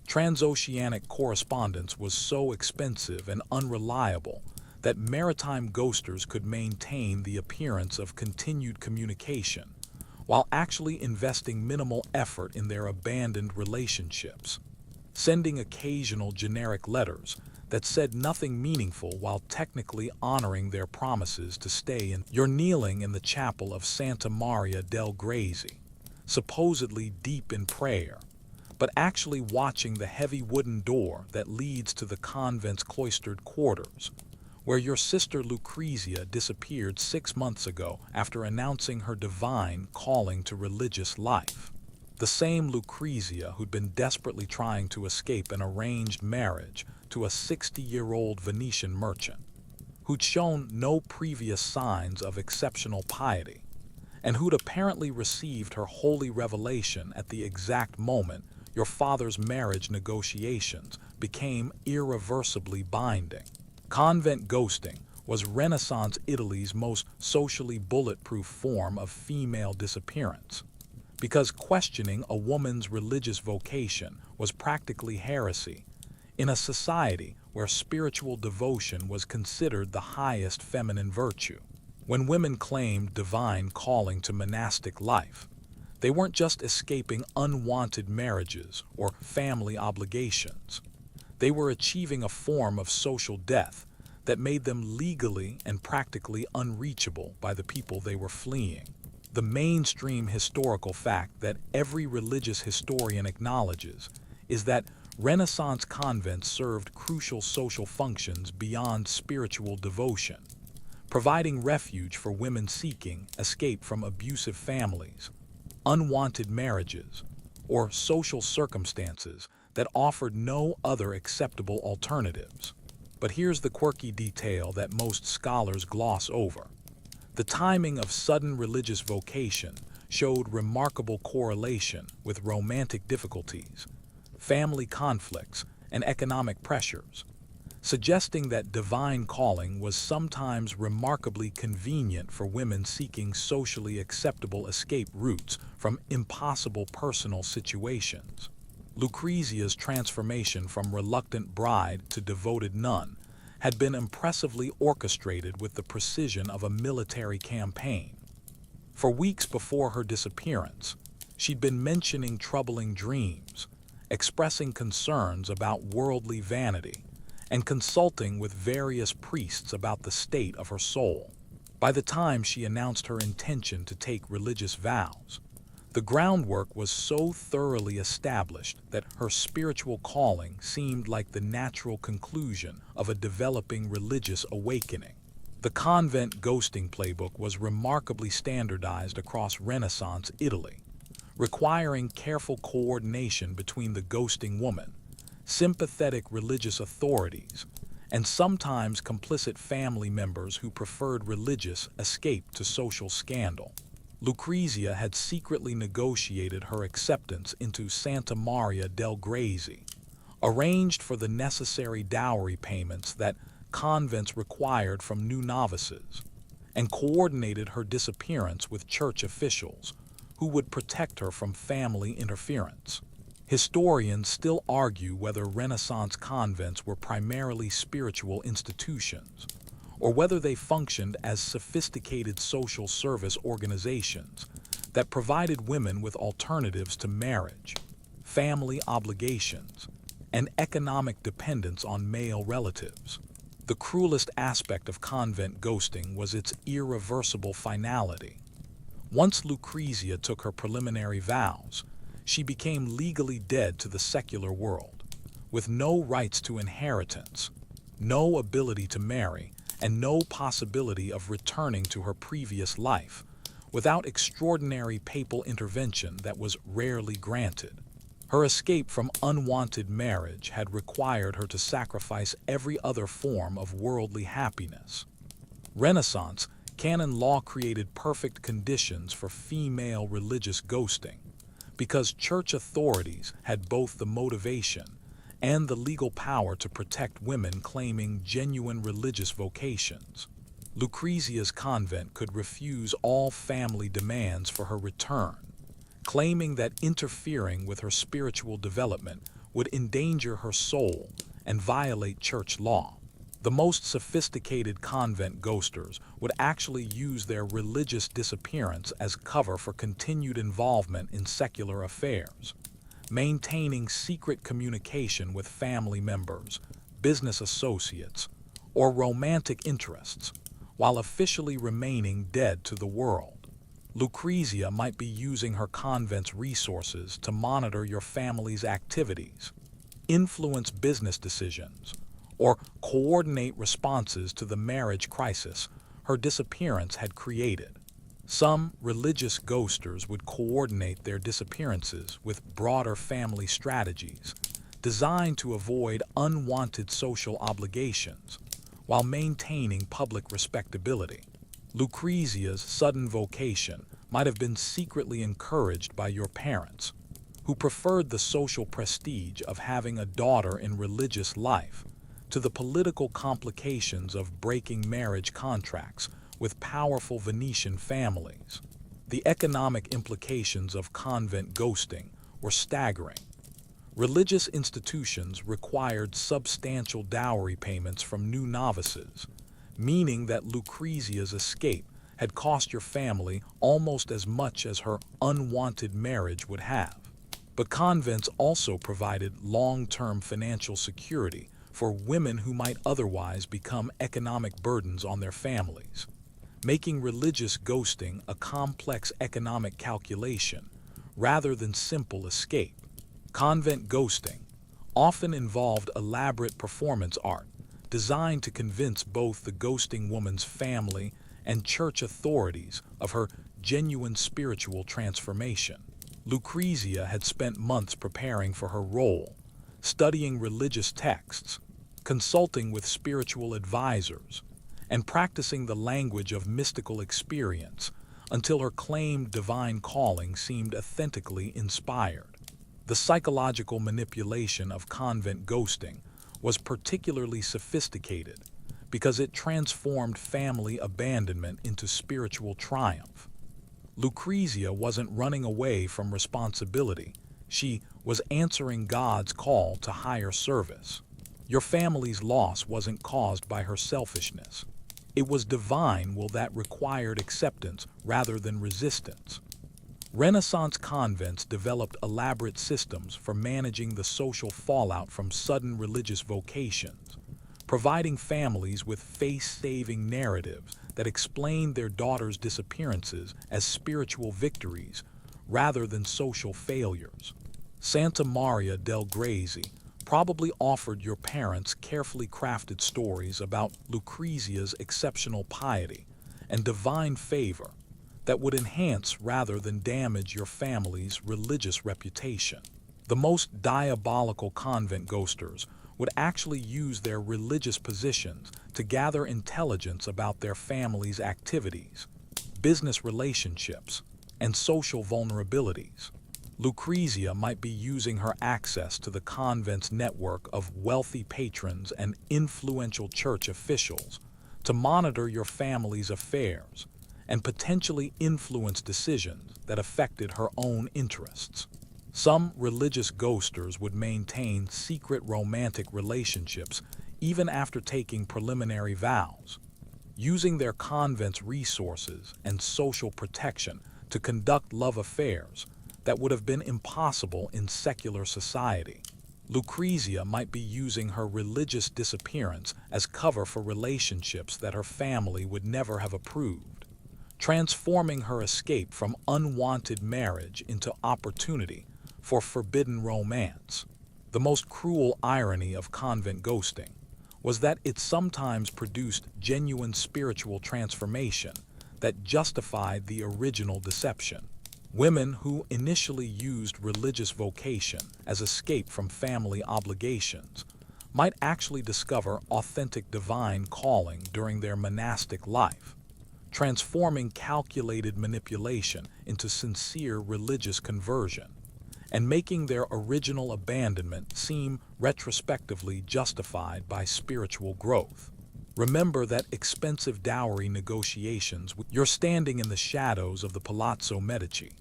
transoceanic correspondence was so expensive and unreliable that maritime ghosters could maintain the appearance of continued communication while actually investing minimal effort in their abandoned relationships, sending occasional generic letters that said nothing meaningful while technically honoring their promises to stay in. You're kneeling in the chapel of Santa Maria del Grazie, supposedly deep in prayer, but actually watching the heavy wooden door that leads to the convent's cloistered quarters, where your sister Lucrezia disappeared 6 months ago after announcing her divine calling to religious life. The same Lucrezia who'd been desperately trying to escape an arranged marriage to a 60-year-old Venetian merchant, who'd shown no previous signs of exceptional piety, and who'd apparently received her holy revelation at the exact moment your father's marriage negotiations became irreversibly binding. Convent ghosting was Renaissance Italy's most socially bulletproof form of female disappearance, because questioning a woman's religious vocation was practically heresy in a society where spiritual devotion was considered the highest feminine virtue. When women claimed divine calling to monastic life, they weren't just escaping unwanted marriages or family obligations. They were achieving a form of social death that made them legally and practically unreachable by the people they were fleeing. The mainstream historical fact that every religious historian acknowledges is that Renaissance convents served crucial social functions beyond spiritual devotion, providing refuge for women seeking escape from abusive families, unwanted marriages, or social circumstances that offered no other acceptable alternatives. But here's the quirky detail that most scholars gloss over. The timing of sudden religious vocation showed remarkable correlation with romantic difficulties, family conflicts, and economic pressures, suggesting that divine calling was sometimes remarkably convenient for women seeking socially acceptable escape routes from impossible personal situations. Lucrezia's transformation from reluctant bride to devoted nun had been impressively orchestrated with the precision of a military campaign. For weeks before her disappearance, she'd been mentioning troubling dreams, expressing concerns about worldly vanity, and consulting with various priests about the state of her soul. By the time she announced her intention to take religious vows, the groundwork was so thoroughly established that her spiritual calling seemed like the natural conclusion of a developing religious awakening. The convent ghosting playbook was remarkably standardized across Renaissance Italy, requiring careful coordination between the ghosting woman, sympathetic religious authorities, and sometimes complicit family members who preferred religious escape to social scandal. Lucrezia had secretly negotiated her acceptance into Santa Maria del Grazie, arranged for the necessary dowry payments that convents required from new novices, and coordinated her disappearance with church officials who would protect her from family interference. Historians still argue whether Renaissance convents were primarily spiritual institutions, or whether they functioned as sophisticated social service organizations that provided women with alternatives to marriage, family obligations, and economic dependence on male relatives. The cruelest aspect of convent ghosting was its irreversible finality. Once Lucrezia took her preliminary vows, she became legally dead to the secular world, with no rights to inheritance, no ability to marry, and no possibility of returning to her previous life, without extraordinary papal intervention that was rarely granted. Her escape from unwanted marriage had required her to sacrifice every other form of worldly happiness. Renaissance canon law created perfect conditions for female religious ghosting, because church authorities had both the motivation and the legal power to protect women claiming genuine religious vocations. Lucrezia's convent could refuse all family demands for her return, claiming that interfering with her spiritual development would endanger her soul and violate church law. The most sophisticated convent ghosters would actually use their religious disappearance as cover for continued involvement in secular affairs, maintaining secret communication with family members, business associates, or romantic interests, while officially remaining dead to the world. Lucrezia might be using her convent's resources to monitor your family's activities, influence business decisions, or coordinate responses to the marriage crisis her disappearance had created. Some religious ghosters would coordinate their disappearances with broader family strategies designed to avoid unwanted social obligations while maintaining public respectability. Lucrezia's sudden vocation might have been secretly encouraged by your parents, who preferred the social prestige of having a daughter in religious life to the political complications of breaking marriage contracts with powerful Venetian families. The economic implications of convent ghosting were staggering. Religious institutions required substantial dowry payments from new novices, meaning that Lucrezia's escape had cost your family almost as much as her unwanted marriage would have. But convents also provided long-term financial security for women who might otherwise become economic burdens on their families, making religious ghosting a complex economic calculation rather than simple escape. Convent ghosting often involved elaborate performance art designed to convince both the ghosting woman's family and church authorities of her genuine spiritual transformation. Lucrezia had spent months preparing for her role, studying religious texts, consulting with spiritual advisors, and practicing the language of mystical experience until her claimed divine calling seemed authentically inspired. The psychological manipulation of convent ghosting was particularly sophisticated because it transformed family abandonment into spiritual triumph. Lucrezia wasn't running away from responsibility. She was answering God's call to higher service. Your family's loss wasn't caused by her selfishness. It was divine will that required acceptance rather than resistance. Renaissance convents developed elaborate systems for managing the social fallout from sudden religious vocations, providing families with face-saving narratives that explained their daughters' disappearances as spiritual victories rather than social failures. Santa Maria del Grazie probably offered your parents carefully crafted stories about Lucrezia's exceptional piety and divine favor that would enhance rather than damage your family's religious reputation. The most diabolical convent ghosters would actually use their religious positions to gather intelligence about their family's activities, business relationships, and social vulnerabilities. Lucrezia might be using her access to the convent's network of wealthy patrons and influential church officials to monitor your family's affairs and potentially influence decisions that affected her own interests. Some religious ghosters would maintain secret romantic relationships even after taking preliminary vows, using their convent's resources and social protection to conduct love affairs that would have been impossible in secular society. Lucrezia might be using her religious disappearance as cover for relationships that her family would never have approved, transforming her escape from unwanted marriage into opportunity for forbidden romance. The most cruel irony of convent ghosting was that it sometimes produced genuine spiritual transformation that justified the original deception. Women who initially used religious vocation as escape from family obligations might actually discover authentic divine calling during their monastic life, transforming calculated manipulation into sincere religious conversion, and making their original abandonment seem retrospectively justified by spiritual growth. Remember that expensive dowry negotiations. You're standing in the shadows of the Palazzo Medici,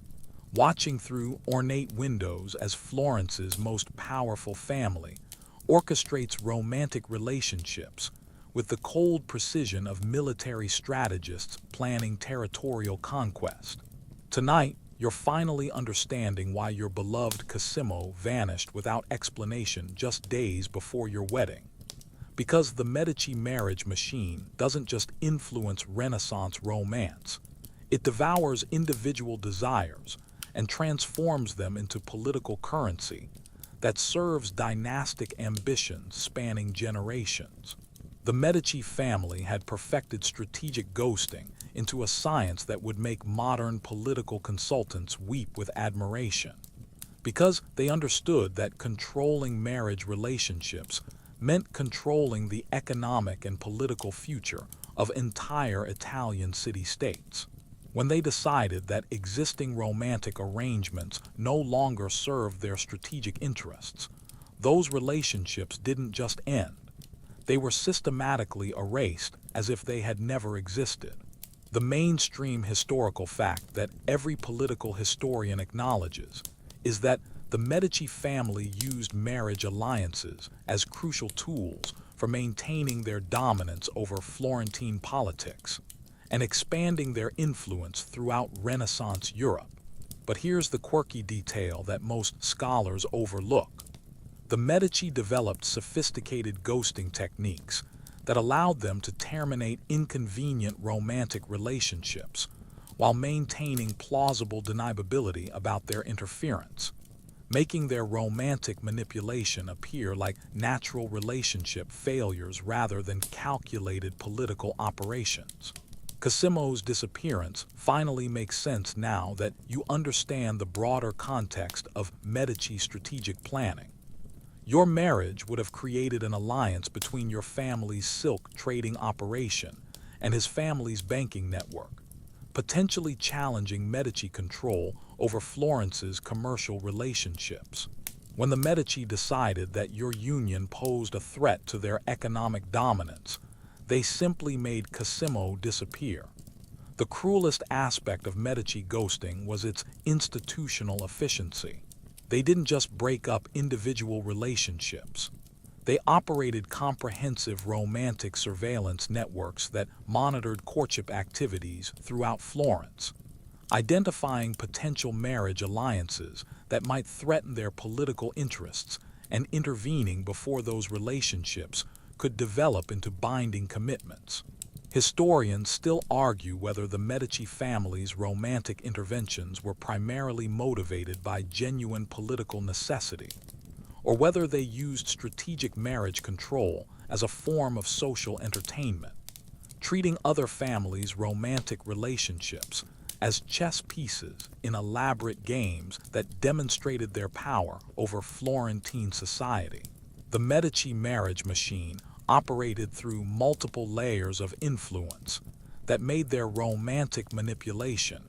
watching through ornate windows as Florence's most powerful family orchestrates romantic relationships with the cold precision of military strategists planning territorial conquest. Tonight, you're finally understanding why your beloved Cosimo vanished without explanation just days before your wedding. Because the Medici marriage machine doesn't just influence Renaissance romance, it devours individual desires and transforms them into political currency that serves dynastic ambitions spanning generations. The Medici family had perfected strategic ghosting into a science that would make modern political consultants weep with admiration, because they understood that controlling marriage relationships meant controlling the economic and political future of entire Italian city-states. When they decided that existing romantic arrangements no longer served their strategic interests, those relationships didn't just end. They were systematically erased as if they had never existed. The mainstream historical fact that every political historian acknowledges is that the Medici family used marriage alliances as crucial tools for maintaining their dominance over Florentine politics and expanding their influence throughout Renaissance Europe. But here's the quirky detail that most scholars overlook. The Medici developed sophisticated ghosting techniques that allowed them to terminate inconvenient romantic relationships while maintaining plausible deniability about their interference, making their romantic manipulation appear like natural relationship failures rather than calculated political operations. Cosimo's disappearance finally makes sense now that you understand the broader context of Medici strategic planning. Your marriage would have created an alliance between your family's silk trading operation and his family's banking network, potentially challenging Medici control over Florence's commercial relationships. When the Medici decided that your union posed a threat to their economic dominance, they simply made Cosimo disappear. The cruelest aspect of Medici ghosting was its institutional efficiency. They didn't just break up individual relationships. They operated comprehensive romantic surveillance networks that monitored courtship activities throughout Florence, identifying potential marriage alliances that might threaten their political interests and intervening before those relationships could develop into binding commitments. Historians still argue whether the Medici family's romantic interventions were primarily motivated by genuine political necessity, or whether they used strategic marriage control as a form of social entertainment, treating other families' romantic relationships as chess pieces in elaborate games that demonstrated their power over Florentine society. The Medici marriage machine operated through multiple layers of influence that made their romantic manipulation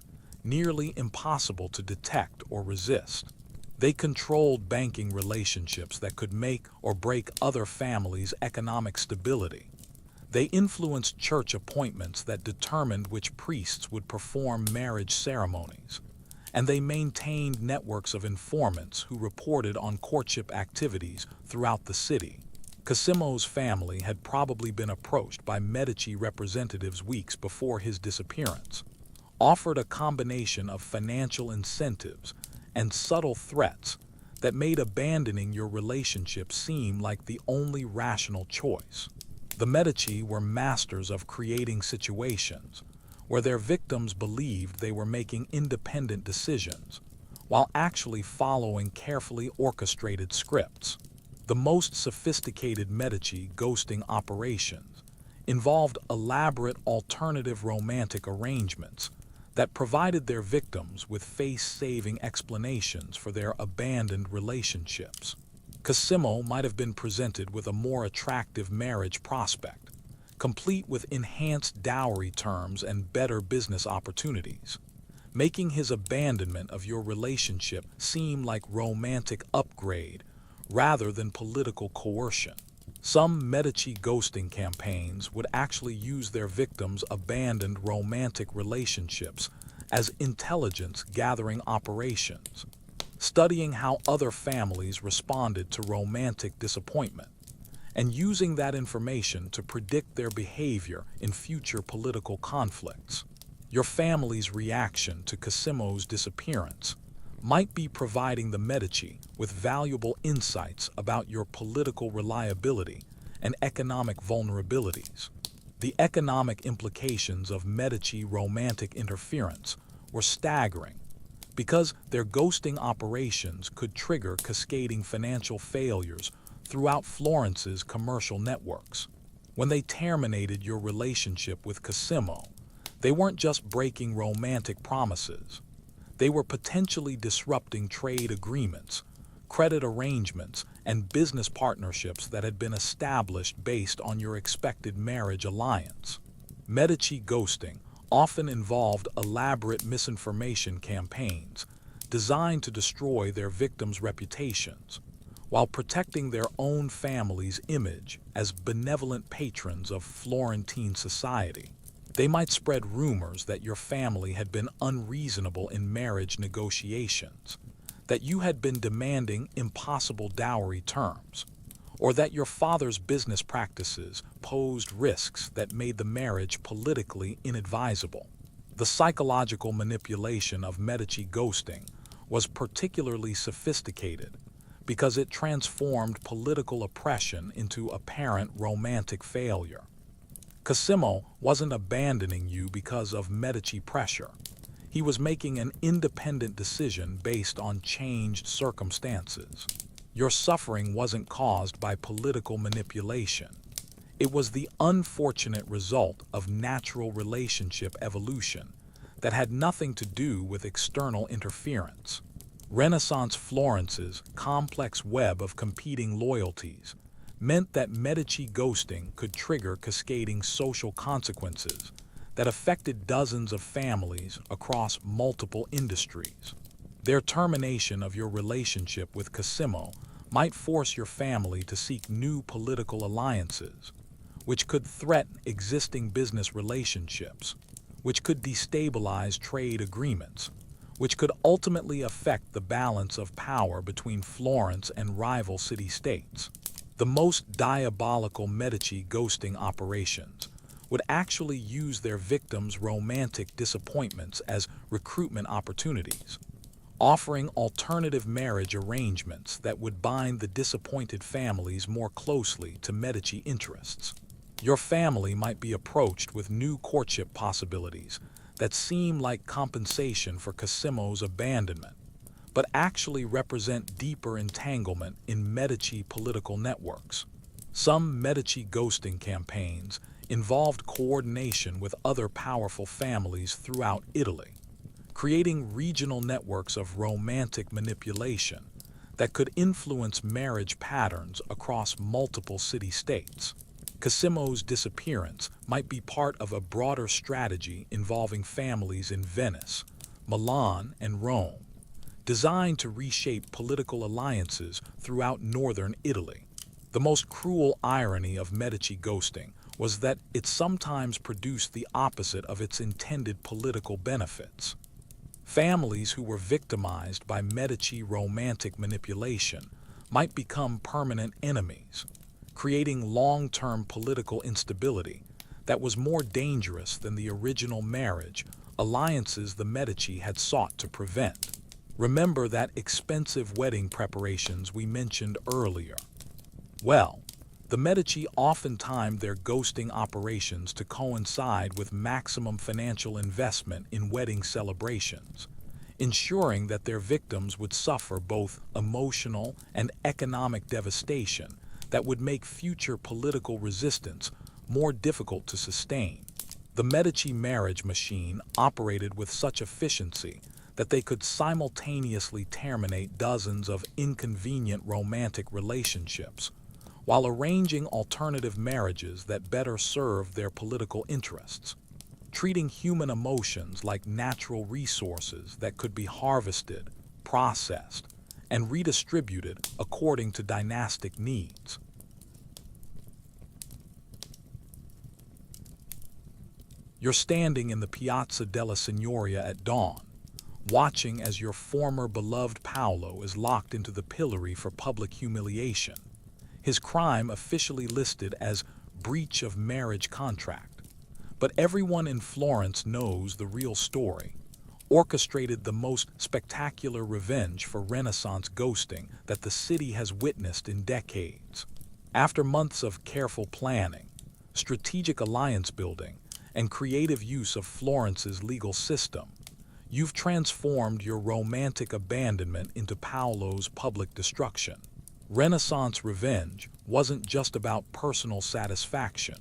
nearly impossible to detect or resist. They controlled banking relationships that could make or break other families' economic stability. They influenced church appointments that determined which priests would perform marriage ceremonies. And they maintained networks of informants who reported on courtship activities throughout the city. Cosimo's family had probably been approached by Medici representatives weeks before his disappearance, offered a combination of financial incentives and subtle threats that made abandoning your relationship seem like the only rational choice. The Medici were masters of creating situations where their victims believed they were making independent decisions, while actually following carefully orchestrated scripts. The most sophisticated Medici ghosting operations involved elaborate alternative romantic arrangements that provided their victims with face-saving explanations for their abandoned relationships. Cosimo might have been presented with a more attractive marriage prospect, complete with enhanced dowry terms and better business opportunities, making his abandonment of your relationship seem like romantic upgrade rather than political coercion. Some Medici ghosting campaigns would actually use their victims' abandoned romantic relationships as intelligence-gathering operations, studying how other families responded to romantic disappointment, and using that information to predict their behavior in future political conflicts. Your family's reaction to Cosimo's disappearance might be providing the Medici with valuable insights about your political reliability and economic vulnerabilities. The economic implications of Medici romantic interference were staggering, because their ghosting operations could trigger cascading financial failures throughout Florence's commercial networks. When they terminated your relationship with Cosimo, they weren't just breaking romantic promises. They were potentially disrupting trade agreements, credit arrangements, and business partnerships that had been established based on your expected marriage alliance. Medici ghosting often involved elaborate misinformation campaigns designed to destroy their victims' reputations, while protecting their own family's image as benevolent patrons of Florentine society. They might spread rumors that your family had been unreasonable in marriage negotiations, that you had been demanding impossible dowry terms, or that your father's business practices posed risks that made the marriage politically inadvisable. The psychological manipulation of Medici ghosting was particularly sophisticated because it transformed political oppression into apparent romantic failure. Cosimo wasn't abandoning you because of Medici pressure. He was making an independent decision based on changed circumstances. Your suffering wasn't caused by political manipulation. It was the unfortunate result of natural relationship evolution that had nothing to do with external interference. Renaissance Florence's complex web of competing loyalties meant that Medici ghosting could trigger cascading social consequences that affected dozens of families across multiple industries. Their termination of your relationship with Cosimo might force your family to seek new political alliances, which could threaten existing business relationships, which could destabilize trade agreements, which could ultimately affect the balance of power between Florence and rival city-states. The most diabolical Medici ghosting operations would actually use their victims' romantic disappointments as recruitment opportunities, offering alternative marriage arrangements that would bind the disappointed families more closely to Medici interests. Your family might be approached with new courtship possibilities that seem like compensation for Cosimo's abandonment, but actually represent deeper entanglement in Medici political networks. Some Medici ghosting campaigns involved coordination with other powerful families throughout Italy, creating regional networks of romantic manipulation that could influence marriage patterns across multiple city-states. Cosimo's disappearance might be part of a broader strategy involving families in Venice, Milan, and Rome, designed to reshape political alliances throughout northern Italy. The most cruel irony of Medici ghosting was that it sometimes produced the opposite of its intended political benefits. Families who were victimized by Medici romantic manipulation might become permanent enemies, creating long-term political instability that was more dangerous than the original marriage alliances the Medici had sought to prevent. Remember that expensive wedding preparations we mentioned earlier? Well, the Medici often timed their ghosting operations to coincide with maximum financial investment in wedding celebrations, ensuring that their victims would suffer both emotional and economic devastation that would make future political resistance more difficult to sustain. The Medici marriage machine operated with such efficiency that they could simultaneously terminate dozens of inconvenient romantic relationships while arranging alternative marriages that better served their political interests, treating human emotions like natural resources that could be harvested, processed, and redistributed according to dynastic needs. You're standing in the Piazza della Signoria at dawn, watching as your former beloved Paolo is locked into the pillory for public humiliation, his crime officially listed as breach of marriage contract. But everyone in Florence knows the real story, orchestrated the most spectacular revenge for Renaissance ghosting that the city has witnessed in decades. After months of careful planning, strategic alliance building, and creative use of Florence's legal system, you've transformed your romantic abandonment into Paolo's public destruction. Renaissance revenge wasn't just about personal satisfaction.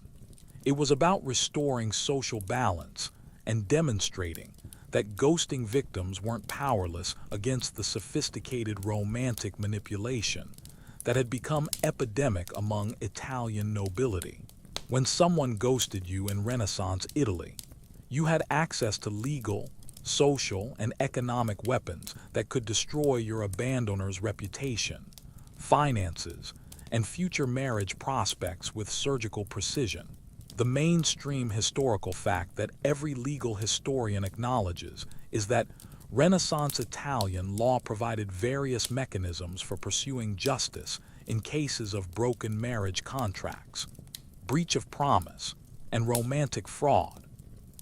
It was about restoring social balance and demonstrating that ghosting victims weren't powerless against the sophisticated romantic manipulation that had become epidemic among Italian nobility. When someone ghosted you in Renaissance Italy, you had access to legal, social, and economic weapons that could destroy your abandoner's reputation, finances, and future marriage prospects with surgical precision. The mainstream historical fact that every legal historian acknowledges is that Renaissance Italian law provided various mechanisms for pursuing justice in cases of broken marriage contracts, breach of promise, and romantic fraud,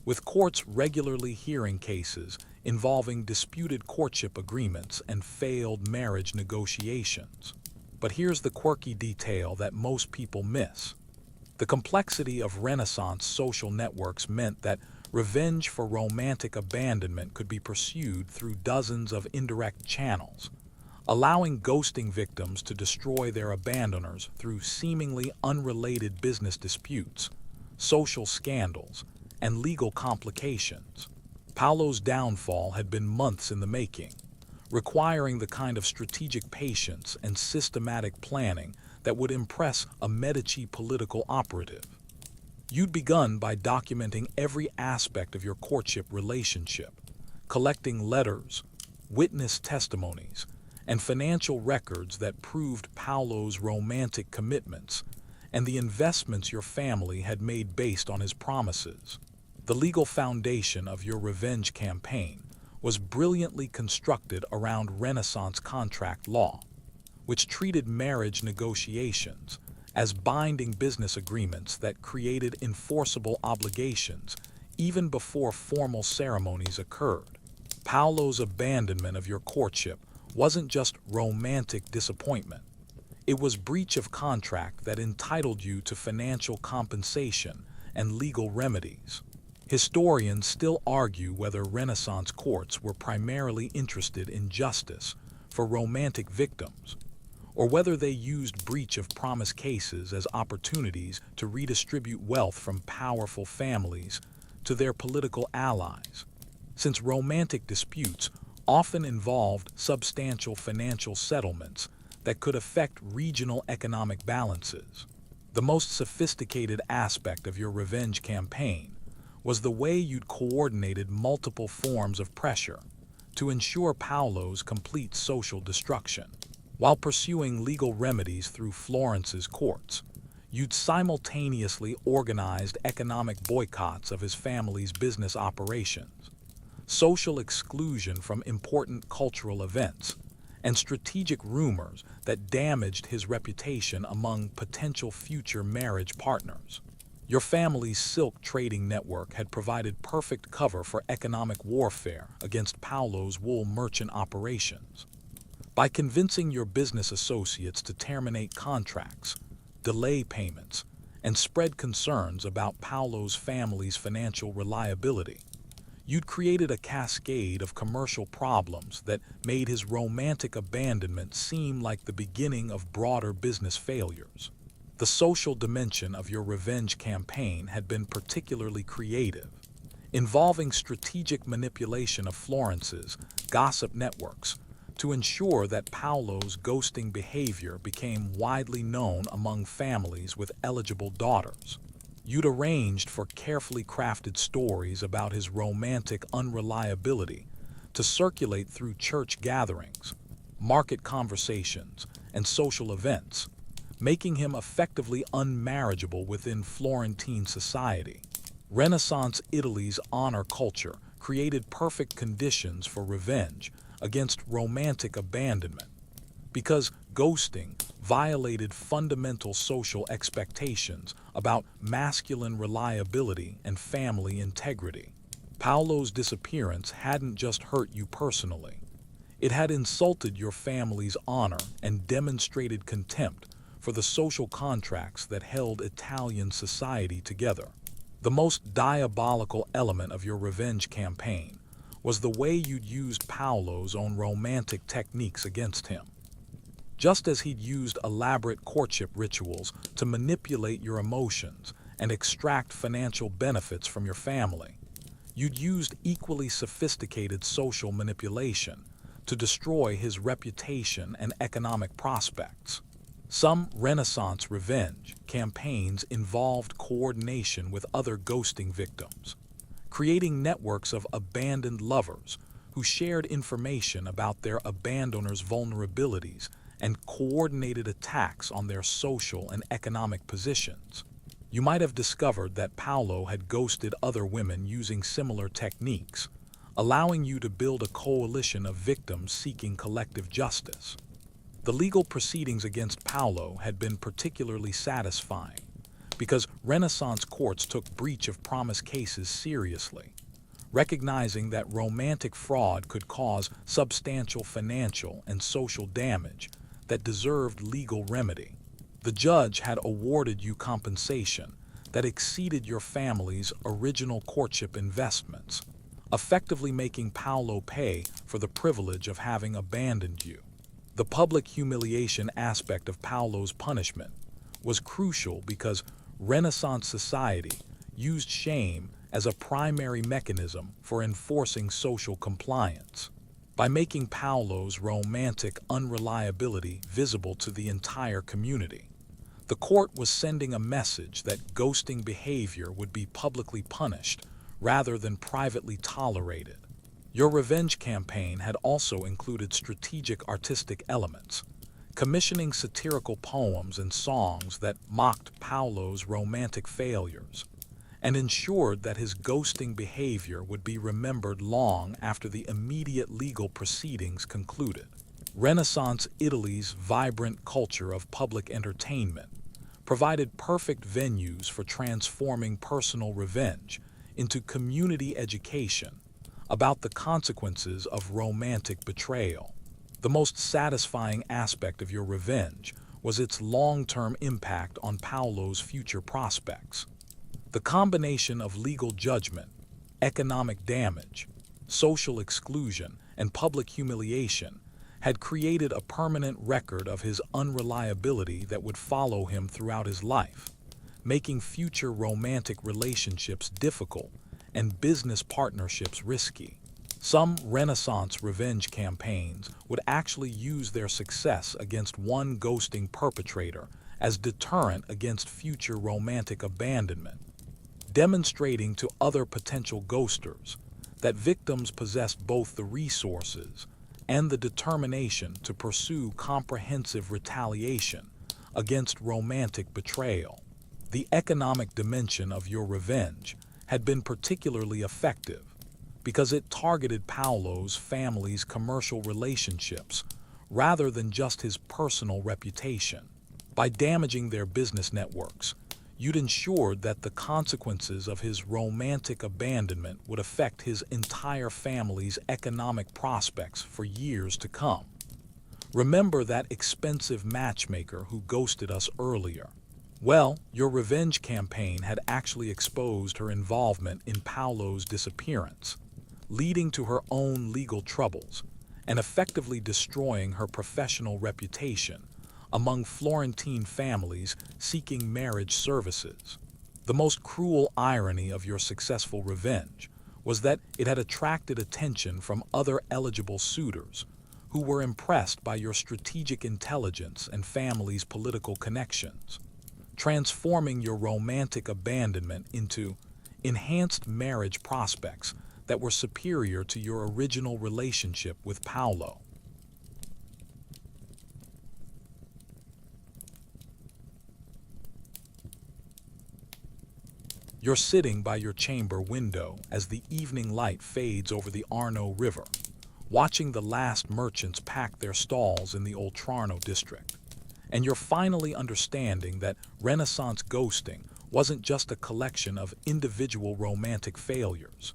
with courts regularly hearing cases involving disputed courtship agreements and failed marriage negotiations. But here's the quirky detail that most people miss. The complexity of Renaissance social networks meant that revenge for romantic abandonment could be pursued through dozens of indirect channels, allowing ghosting victims to destroy their abandoners through seemingly unrelated business disputes, social scandals, and legal complications. Paolo's downfall had been months in the making, requiring the kind of strategic patience and systematic planning that would impress a Medici political operative. You'd begun by documenting every aspect of your courtship relationship, collecting letters, witness testimonies, and financial records that proved Paolo's romantic commitments and the investments your family had made based on his promises. The legal foundation of your revenge campaign was brilliantly constructed around Renaissance contract law, which treated marriage negotiations as binding business agreements that created enforceable obligations even before formal ceremonies occurred. Paolo's abandonment of your courtship wasn't just romantic disappointment. It was breach of contract that entitled you to financial compensation and legal remedies. Historians still argue whether Renaissance courts were primarily interested in justice for romantic victims, or whether they used breach of promise cases as opportunities to redistribute wealth from powerful families to their political allies. Since romantic disputes often involved substantial financial settlements that could affect regional economic balances, the most sophisticated aspect of your revenge campaign was the way you'd coordinated multiple forms of pressure to ensure Paolo's complete social destruction. While pursuing legal remedies through Florence's courts, you'd simultaneously organized economic boycotts of his family's business operations, social exclusion from important cultural events, and strategic rumors that damaged his reputation among potential future marriage partners. Your family's silk trading network had provided perfect cover for economic warfare against Paolo's wool merchant operations. By convincing your business associates to terminate contracts, delay payments, and spread concerns about Paolo's family's financial reliability, you'd created a cascade of commercial problems that made his romantic abandonment seem like the beginning of broader business failures. The social dimension of your revenge campaign had been particularly creative, involving strategic manipulation of Florence's gossip networks to ensure that Paolo's ghosting behavior became widely known among families with eligible daughters. You'd arranged for carefully crafted stories about his romantic unreliability to circulate through church gatherings, market conversations, and social events, making him effectively unmarriageable within Florentine society. Renaissance Italy's honor culture created perfect conditions for revenge against romantic abandonment, because ghosting violated fundamental social expectations about masculine reliability and family integrity. Paolo's disappearance hadn't just hurt you personally. It had insulted your family's honor and demonstrated contempt for the social contracts that held Italian society together. The most diabolical element of your revenge campaign was the way you'd used Paolo's own romantic techniques against him. Just as he'd used elaborate courtship rituals to manipulate your emotions and extract financial benefits from your family, you'd used equally sophisticated social manipulation to destroy his reputation and economic prospects. Some Renaissance revenge campaigns involved coordination with other ghosting victims, creating networks of abandoned lovers who shared information about their abandoners' vulnerabilities and coordinated attacks on their social and economic positions. You might have discovered that Paolo had ghosted other women using similar techniques, allowing you to build a coalition of victims seeking collective justice. The legal proceedings against Paolo had been particularly satisfying because Renaissance courts took breach of promise cases seriously, recognizing that romantic fraud could cause substantial financial and social damage that deserved legal remedy. The judge had awarded you compensation that exceeded your family's original courtship investments, effectively making Paolo pay for the privilege of having abandoned you. The public humiliation aspect of Paolo's punishment was crucial because Renaissance society used shame as a primary mechanism for enforcing social compliance. By making Paolo's romantic unreliability visible to the entire community, the court was sending a message that ghosting behavior would be publicly punished rather than privately tolerated. Your revenge campaign had also included strategic artistic elements, commissioning satirical poems and songs that mocked Paolo's romantic failures, and ensured that his ghosting behavior would be remembered long after the immediate legal proceedings concluded. Renaissance Italy's vibrant culture of public entertainment provided perfect venues for transforming personal revenge into community education about the consequences of romantic betrayal. The most satisfying aspect of your revenge was its long-term impact on Paolo's future prospects. The combination of legal judgment, economic damage, social exclusion, and public humiliation had created a permanent record of his unreliability that would follow him throughout his life, making future romantic relationships difficult and business partnerships risky. Some Renaissance revenge campaigns would actually use their success against one ghosting perpetrator as deterrent against future romantic abandonment, demonstrating to other potential ghosters that victims possessed both the resources and the determination to pursue comprehensive retaliation against romantic betrayal. The economic dimension of your revenge had been particularly effective because it targeted Paolo's family's commercial relationships rather than just his personal reputation. By damaging their business networks, you'd ensured that the consequences of his romantic abandonment would affect his entire family's economic prospects for years to come. Remember that expensive matchmaker who ghosted us earlier? Well, your revenge campaign had actually exposed her involvement in Paolo's disappearance, leading to her own legal troubles and effectively destroying her professional reputation among Florentine families seeking marriage services. The most cruel irony of your successful revenge was that it had attracted attention from other eligible suitors who were impressed by your strategic intelligence and family's political connections, transforming your romantic abandonment into enhanced marriage prospects that were superior to your original relationship with Paolo. You're sitting by your chamber window as the evening light fades over the Arno River, watching the last merchants pack their stalls in the Oltrarno district. And you're finally understanding that Renaissance ghosting wasn't just a collection of individual romantic failures.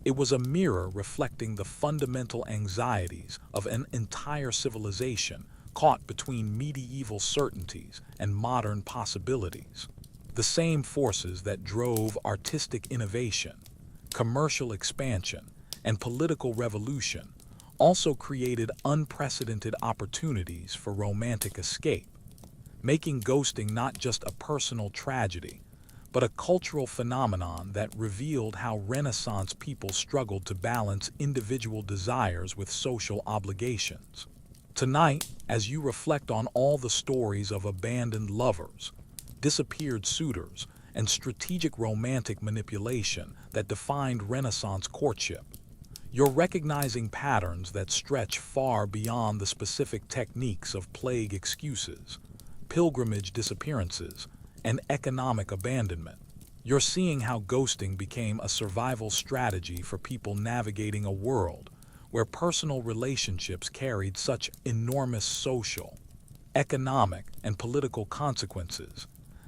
It was a mirror reflecting the fundamental anxieties of an entire civilization caught between medieval certainties and modern possibilities. The same forces that drove artistic innovation, commercial expansion, and political revolution also created unprecedented opportunities for romantic escape, making ghosting not just a personal tragedy, but a cultural phenomenon that revealed how Renaissance people struggled to balance individual desires with social obligations. Tonight, as you reflect on all the stories of abandoned lovers, disappeared suitors, and strategic romantic manipulation that defined Renaissance courtship, you're recognizing patterns that stretch far beyond the specific techniques of plague excuses, pilgrimage disappearances, and economic abandonment. You're seeing how ghosting became a survival strategy for people navigating a world where personal relationships carried such enormous social, economic, and political consequences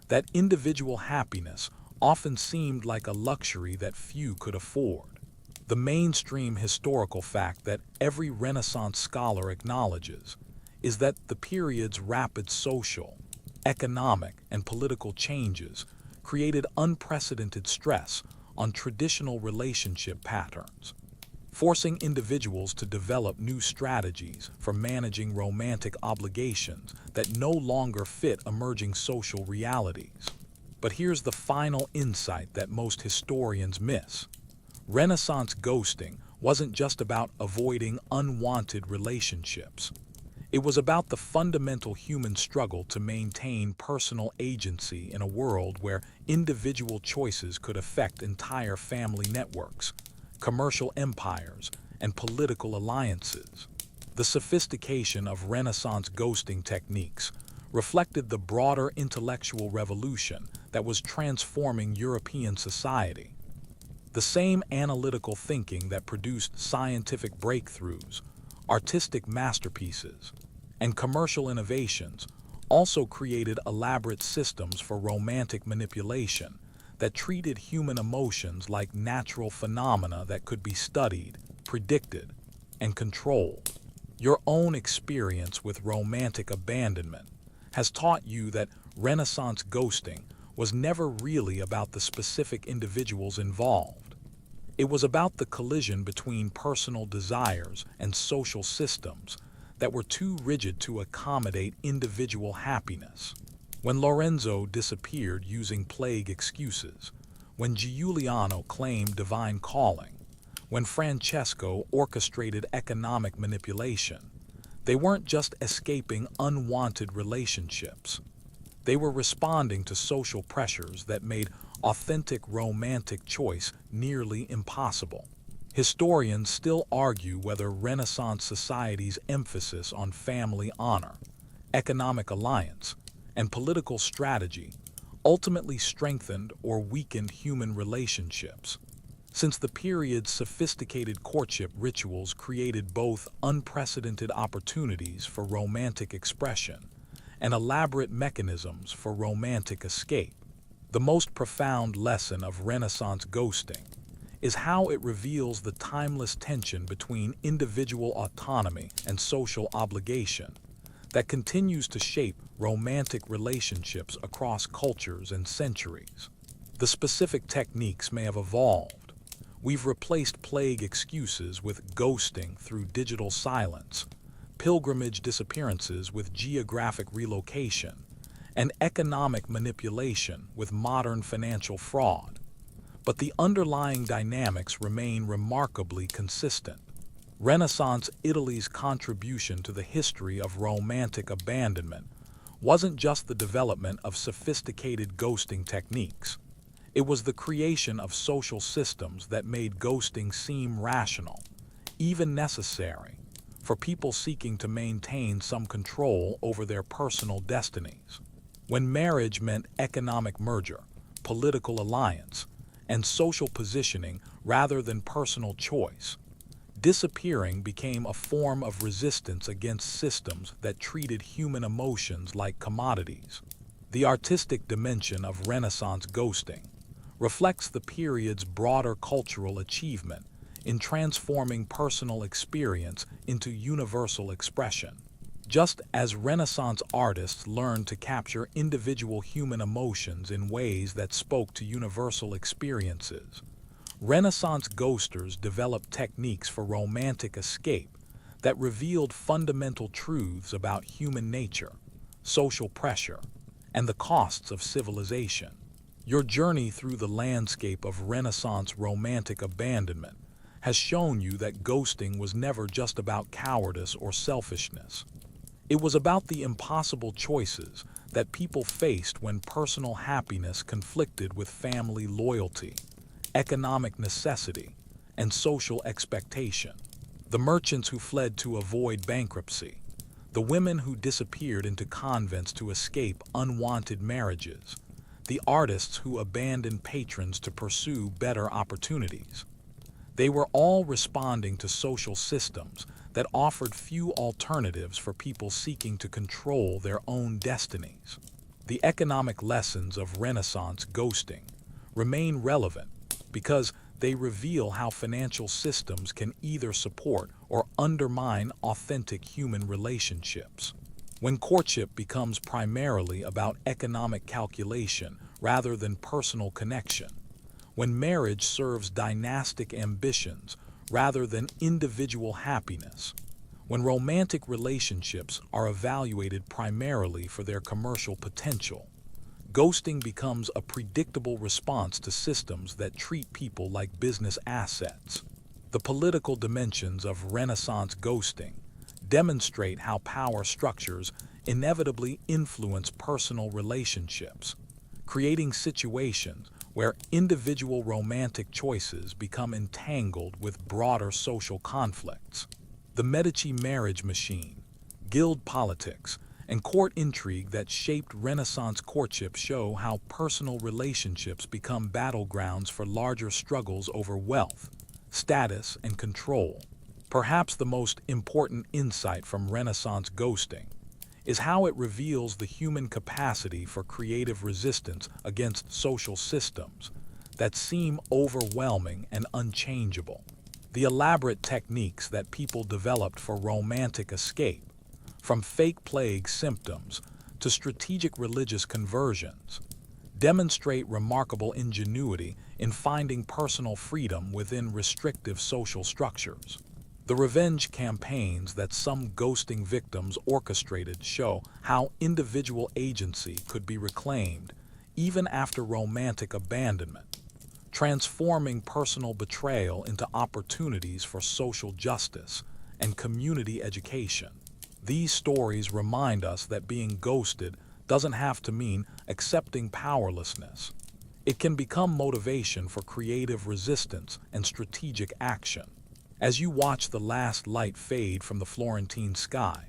that individual happiness often seemed like a luxury that few could afford. The mainstream historical fact that every Renaissance scholar acknowledges is that the period's rapid social, economic, and political changes created unprecedented stress on traditional relationship patterns, forcing individuals to develop new strategies for managing romantic obligations that no longer fit emerging social realities. But here's the final insight that most historians miss. Renaissance ghosting wasn't just about avoiding unwanted relationships. It was about the fundamental human struggle to maintain personal agency in a world where individual choices could affect entire family networks, commercial empires, and political alliances. The sophistication of Renaissance ghosting techniques reflected the broader intellectual revolution that was transforming European society. The same analytical thinking that produced scientific breakthroughs, artistic masterpieces, and commercial innovations also created elaborate systems for romantic manipulation that treated human emotions like natural phenomena that could be studied, predicted, and controlled. Your own experience with romantic abandonment has taught you that Renaissance ghosting was never really about the specific individuals involved. It was about the collision between personal desires and social systems that were too rigid to accommodate individual happiness. When Lorenzo disappeared using plague excuses, when Giuliano claimed divine calling, when Francesco orchestrated economic manipulation, they weren't just escaping unwanted relationships. They were responding to social pressures that made authentic romantic choice nearly impossible. Historians still argue whether Renaissance society's emphasis on family honor, economic alliance, and political strategy ultimately strengthened or weakened human relationships, since the period's sophisticated courtship rituals created both unprecedented opportunities for romantic expression and elaborate mechanisms for romantic escape. The most profound lesson of Renaissance ghosting is how it reveals the timeless tension between individual autonomy and social obligation that continues to shape romantic relationships across cultures and centuries. The specific techniques may have evolved. We've replaced plague excuses with ghosting through digital silence, pilgrimage disappearances with geographic relocation, and economic manipulation with modern financial fraud. But the underlying dynamics remain remarkably consistent. Renaissance Italy's contribution to the history of romantic abandonment wasn't just the development of sophisticated ghosting techniques. It was the creation of social systems that made ghosting seem rational, even necessary, for people seeking to maintain some control over their personal destinies. When marriage meant economic merger, political alliance, and social positioning rather than personal choice, disappearing became a form of resistance against systems that treated human emotions like commodities. The artistic dimension of Renaissance ghosting reflects the period's broader cultural achievement in transforming personal experience into universal expression. Just as Renaissance artists learned to capture individual human emotions in ways that spoke to universal experiences, Renaissance ghosters developed techniques for romantic escape that revealed fundamental truths about human nature, social pressure, and the costs of civilization. Your journey through the landscape of Renaissance romantic abandonment has shown you that ghosting was never just about cowardice or selfishness. It was about the impossible choices that people faced when personal happiness conflicted with family loyalty, economic necessity, and social expectation. The merchants who fled to avoid bankruptcy, the women who disappeared into convents to escape unwanted marriages, the artists who abandoned patrons to pursue better opportunities. They were all responding to social systems that offered few alternatives for people seeking to control their own destinies. The economic lessons of Renaissance ghosting remain relevant because they reveal how financial systems can either support or undermine authentic human relationships. When courtship becomes primarily about economic calculation rather than personal connection, when marriage serves dynastic ambitions rather than individual happiness, when romantic relationships are evaluated primarily for their commercial potential, ghosting becomes a predictable response to systems that treat people like business assets. The political dimensions of Renaissance ghosting demonstrate how power structures inevitably influence personal relationships, creating situations where individual romantic choices become entangled with broader social conflicts. The Medici marriage machine, guild politics, and court intrigue that shaped Renaissance courtship show how personal relationships become battlegrounds for larger struggles over wealth, status, and control. Perhaps the most important insight from Renaissance ghosting is how it reveals the human capacity for creative resistance against social systems that seem overwhelming and unchangeable. The elaborate techniques that people developed for romantic escape, from fake plague symptoms to strategic religious conversions, demonstrate remarkable ingenuity in finding personal freedom within restrictive social structures. The revenge campaigns that some ghosting victims orchestrated show how individual agency could be reclaimed even after romantic abandonment, transforming personal betrayal into opportunities for social justice and community education. These stories remind us that being ghosted doesn't have to mean accepting powerlessness. It can become motivation for creative resistance and strategic action. As you watch the last light fade from the Florentine sky,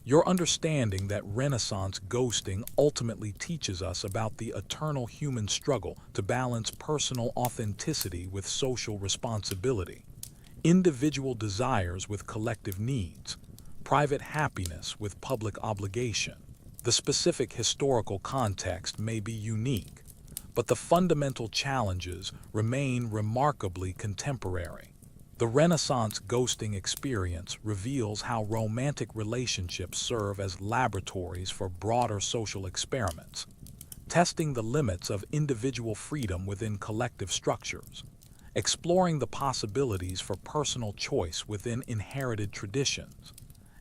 you're understanding that Renaissance ghosting ultimately teaches us about the eternal human struggle to balance personal authenticity with social responsibility, individual desires with collective needs, private happiness with public obligation. The specific historical context may be unique, but the fundamental challenges remain remarkably contemporary. The Renaissance ghosting experience reveals how romantic relationships serve as laboratories for broader social experiments, testing the limits of individual freedom within collective structures, exploring the possibilities for personal choice within inherited traditions,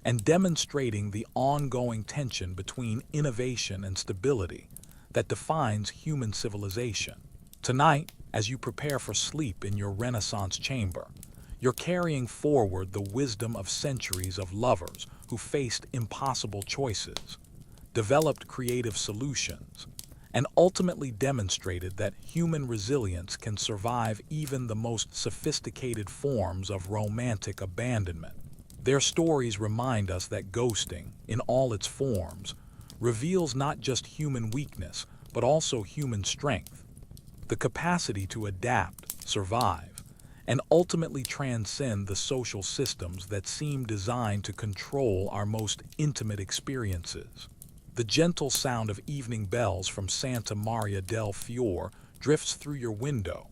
and demonstrating the ongoing tension between innovation and stability that defines human civilization. Tonight, as you prepare for sleep in your Renaissance chamber, you're carrying forward the wisdom of centuries of lovers who faced impossible choices, developed creative solutions, and ultimately demonstrated that human resilience can survive even the most sophisticated forms of romantic abandonment. Their stories remind us that ghosting, in all its forms, reveals not just human weakness, but also human strength, the capacity to adapt, survive, and ultimately transcend the social systems that seem designed to control our most intimate experiences. The gentle sound of evening bells from Santa Maria del Fiore drifts through your window,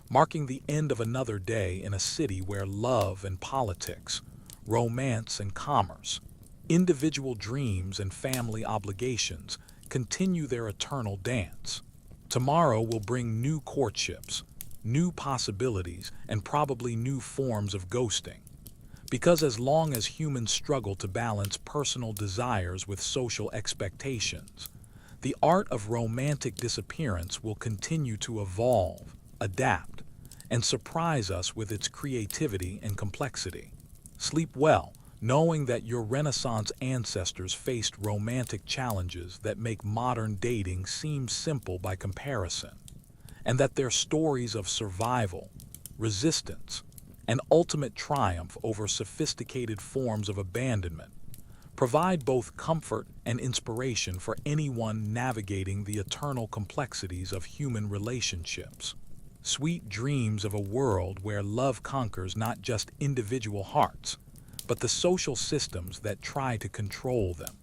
marking the end of another day in a city where love and politics, romance and commerce, individual dreams and family obligations continue their eternal dance. Tomorrow will bring new courtships, new possibilities, and probably new forms of ghosting. Because as long as humans struggle to balance personal desires with social expectations, the art of romantic disappearance will continue to evolve, adapt, and surprise us with its creativity and complexity. Sleep well, knowing that your Renaissance ancestors faced romantic challenges that make modern dating seem simple by comparison, and that their stories of survival, resistance, and ultimate triumph over sophisticated forms of abandonment provide both comfort and inspiration for anyone navigating the eternal complexities of human relationships. Sweet dreams of a world where love conquers not just individual hearts, but the social systems that try to control them.